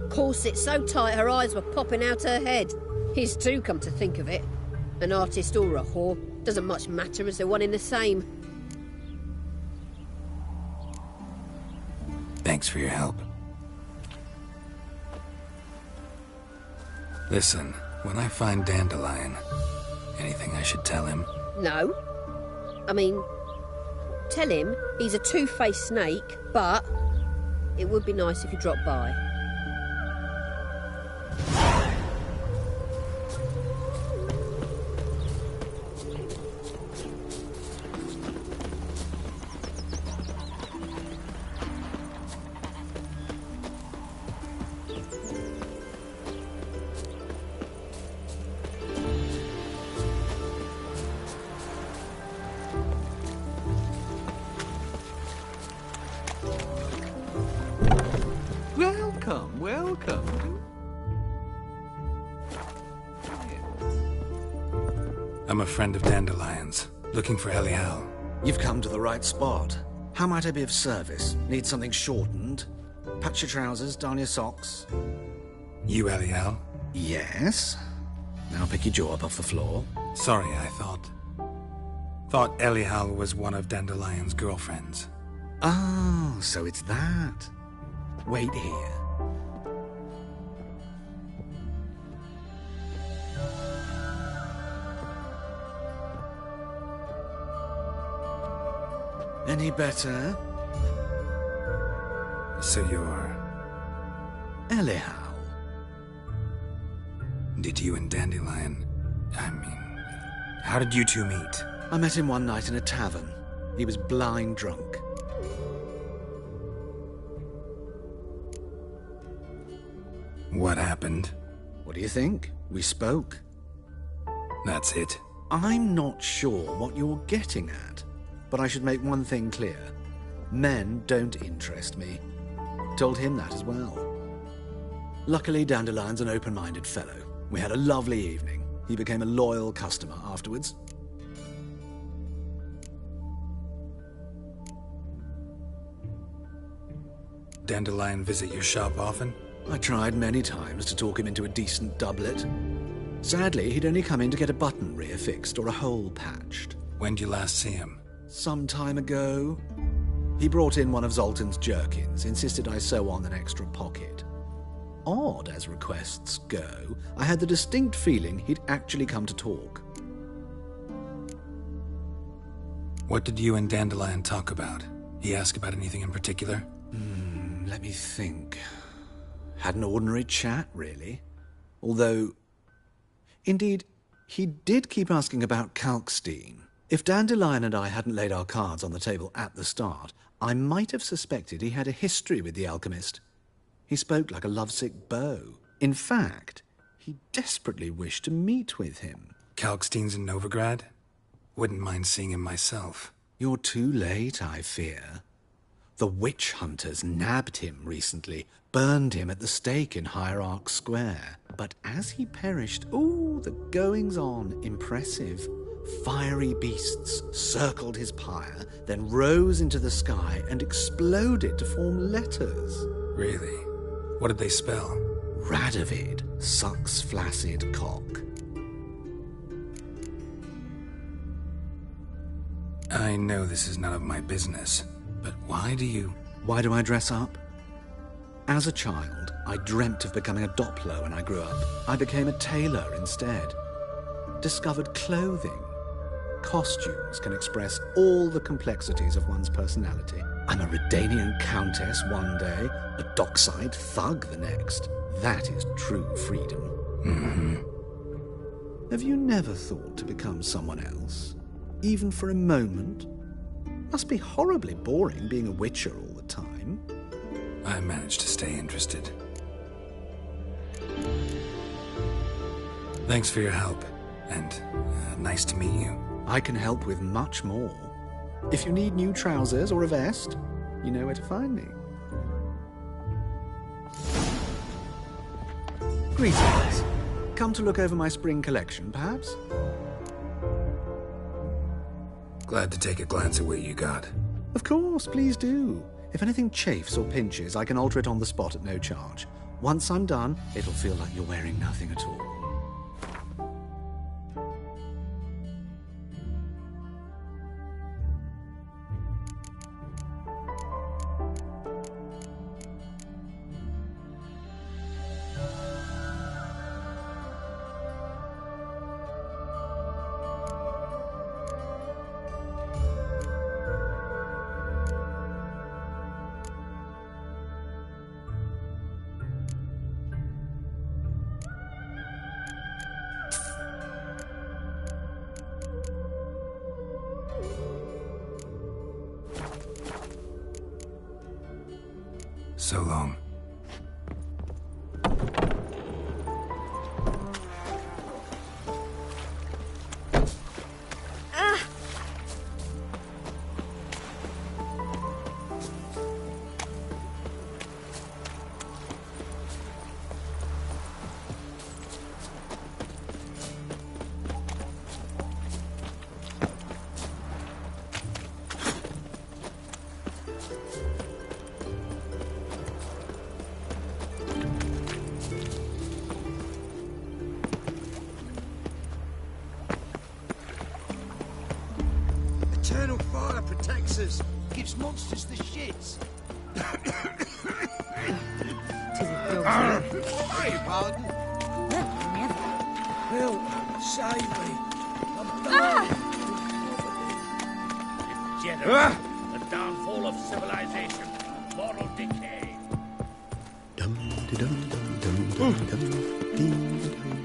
Corset so tight her eyes were popping out her head. His too, come to think of it. An artist or a whore. Doesn't much matter as they're one in the same. Thanks for your help. Listen, when I find Dandelion, anything I should tell him? No. I mean, tell him he's a two-faced snake, but it would be nice if you dropped by. Welcome. I'm a friend of Dandelion's, looking for Elial. You've come to the right spot. How might I be of service? Need something shortened? Patch your trousers, darn your socks. You Elial? Yes. Now pick your jaw up off the floor. Sorry, I thought Elial was one of Dandelion's girlfriends. Oh, so it's that. Wait here. Any better? So you're... Elial. Did you and Dandelion... how did you two meet? I met him one night in a tavern. He was blind drunk. What happened? What do you think? We spoke. That's it? I'm not sure what you're getting at, but I should make one thing clear. Men don't interest me. Told him that as well. Luckily, Dandelion's an open-minded fellow. We had a lovely evening. He became a loyal customer afterwards. Dandelion visit your shop often? I tried many times to talk him into a decent doublet. Sadly, he'd only come in to get a button rear fixed or a hole patched. When did you last see him? Some time ago. He brought in one of Zoltan's jerkins, insisted I sew on an extra pocket. Odd as requests go, I had the distinct feeling he'd actually come to talk. What did you and Dandelion talk about? He ask about anything in particular? Let me think. Had an ordinary chat, really. Although, indeed, he did keep asking about Kalkstein. If Dandelion and I hadn't laid our cards on the table at the start, I might have suspected he had a history with the alchemist. He spoke like a lovesick beau. In fact, he desperately wished to meet with him. Kalkstein's in Novigrad? Wouldn't mind seeing him myself. You're too late, I fear. The witch hunters nabbed him recently, burned him at the stake in Hierarch Square. But as he perished, the goings-on, impressive. Fiery beasts circled his pyre, then rose into the sky and exploded to form letters. Really? What did they spell? Radovid, sucks flaccid cock. I know this is none of my business, but why do I dress up? As a child, I dreamt of becoming a Doppler when I grew up. I became a tailor instead. Discovered clothing. Costumes can express all the complexities of one's personality. I'm a Redanian countess one day, a dockside thug the next. That is true freedom. Mm-hmm. Have you never thought to become someone else? Even for a moment? Must be horribly boring being a witcher all the time. I managed to stay interested. Thanks for your help, and nice to meet you. I can help with much more. If you need new trousers or a vest, you know where to find me. Greetings. Come to look over my spring collection, perhaps? Glad to take a glance at what you got. Of course, please do. If anything chafes or pinches, I can alter it on the spot at no charge. Once I'm done, it'll feel like you're wearing nothing at all. So long. Eternal fire protects us. Gives monsters the shits. Beg your pardon. Help! Save me! I'm dying! Degenerate. The downfall of civilization. Moral decay. Dum dum dum dum dum dum dum.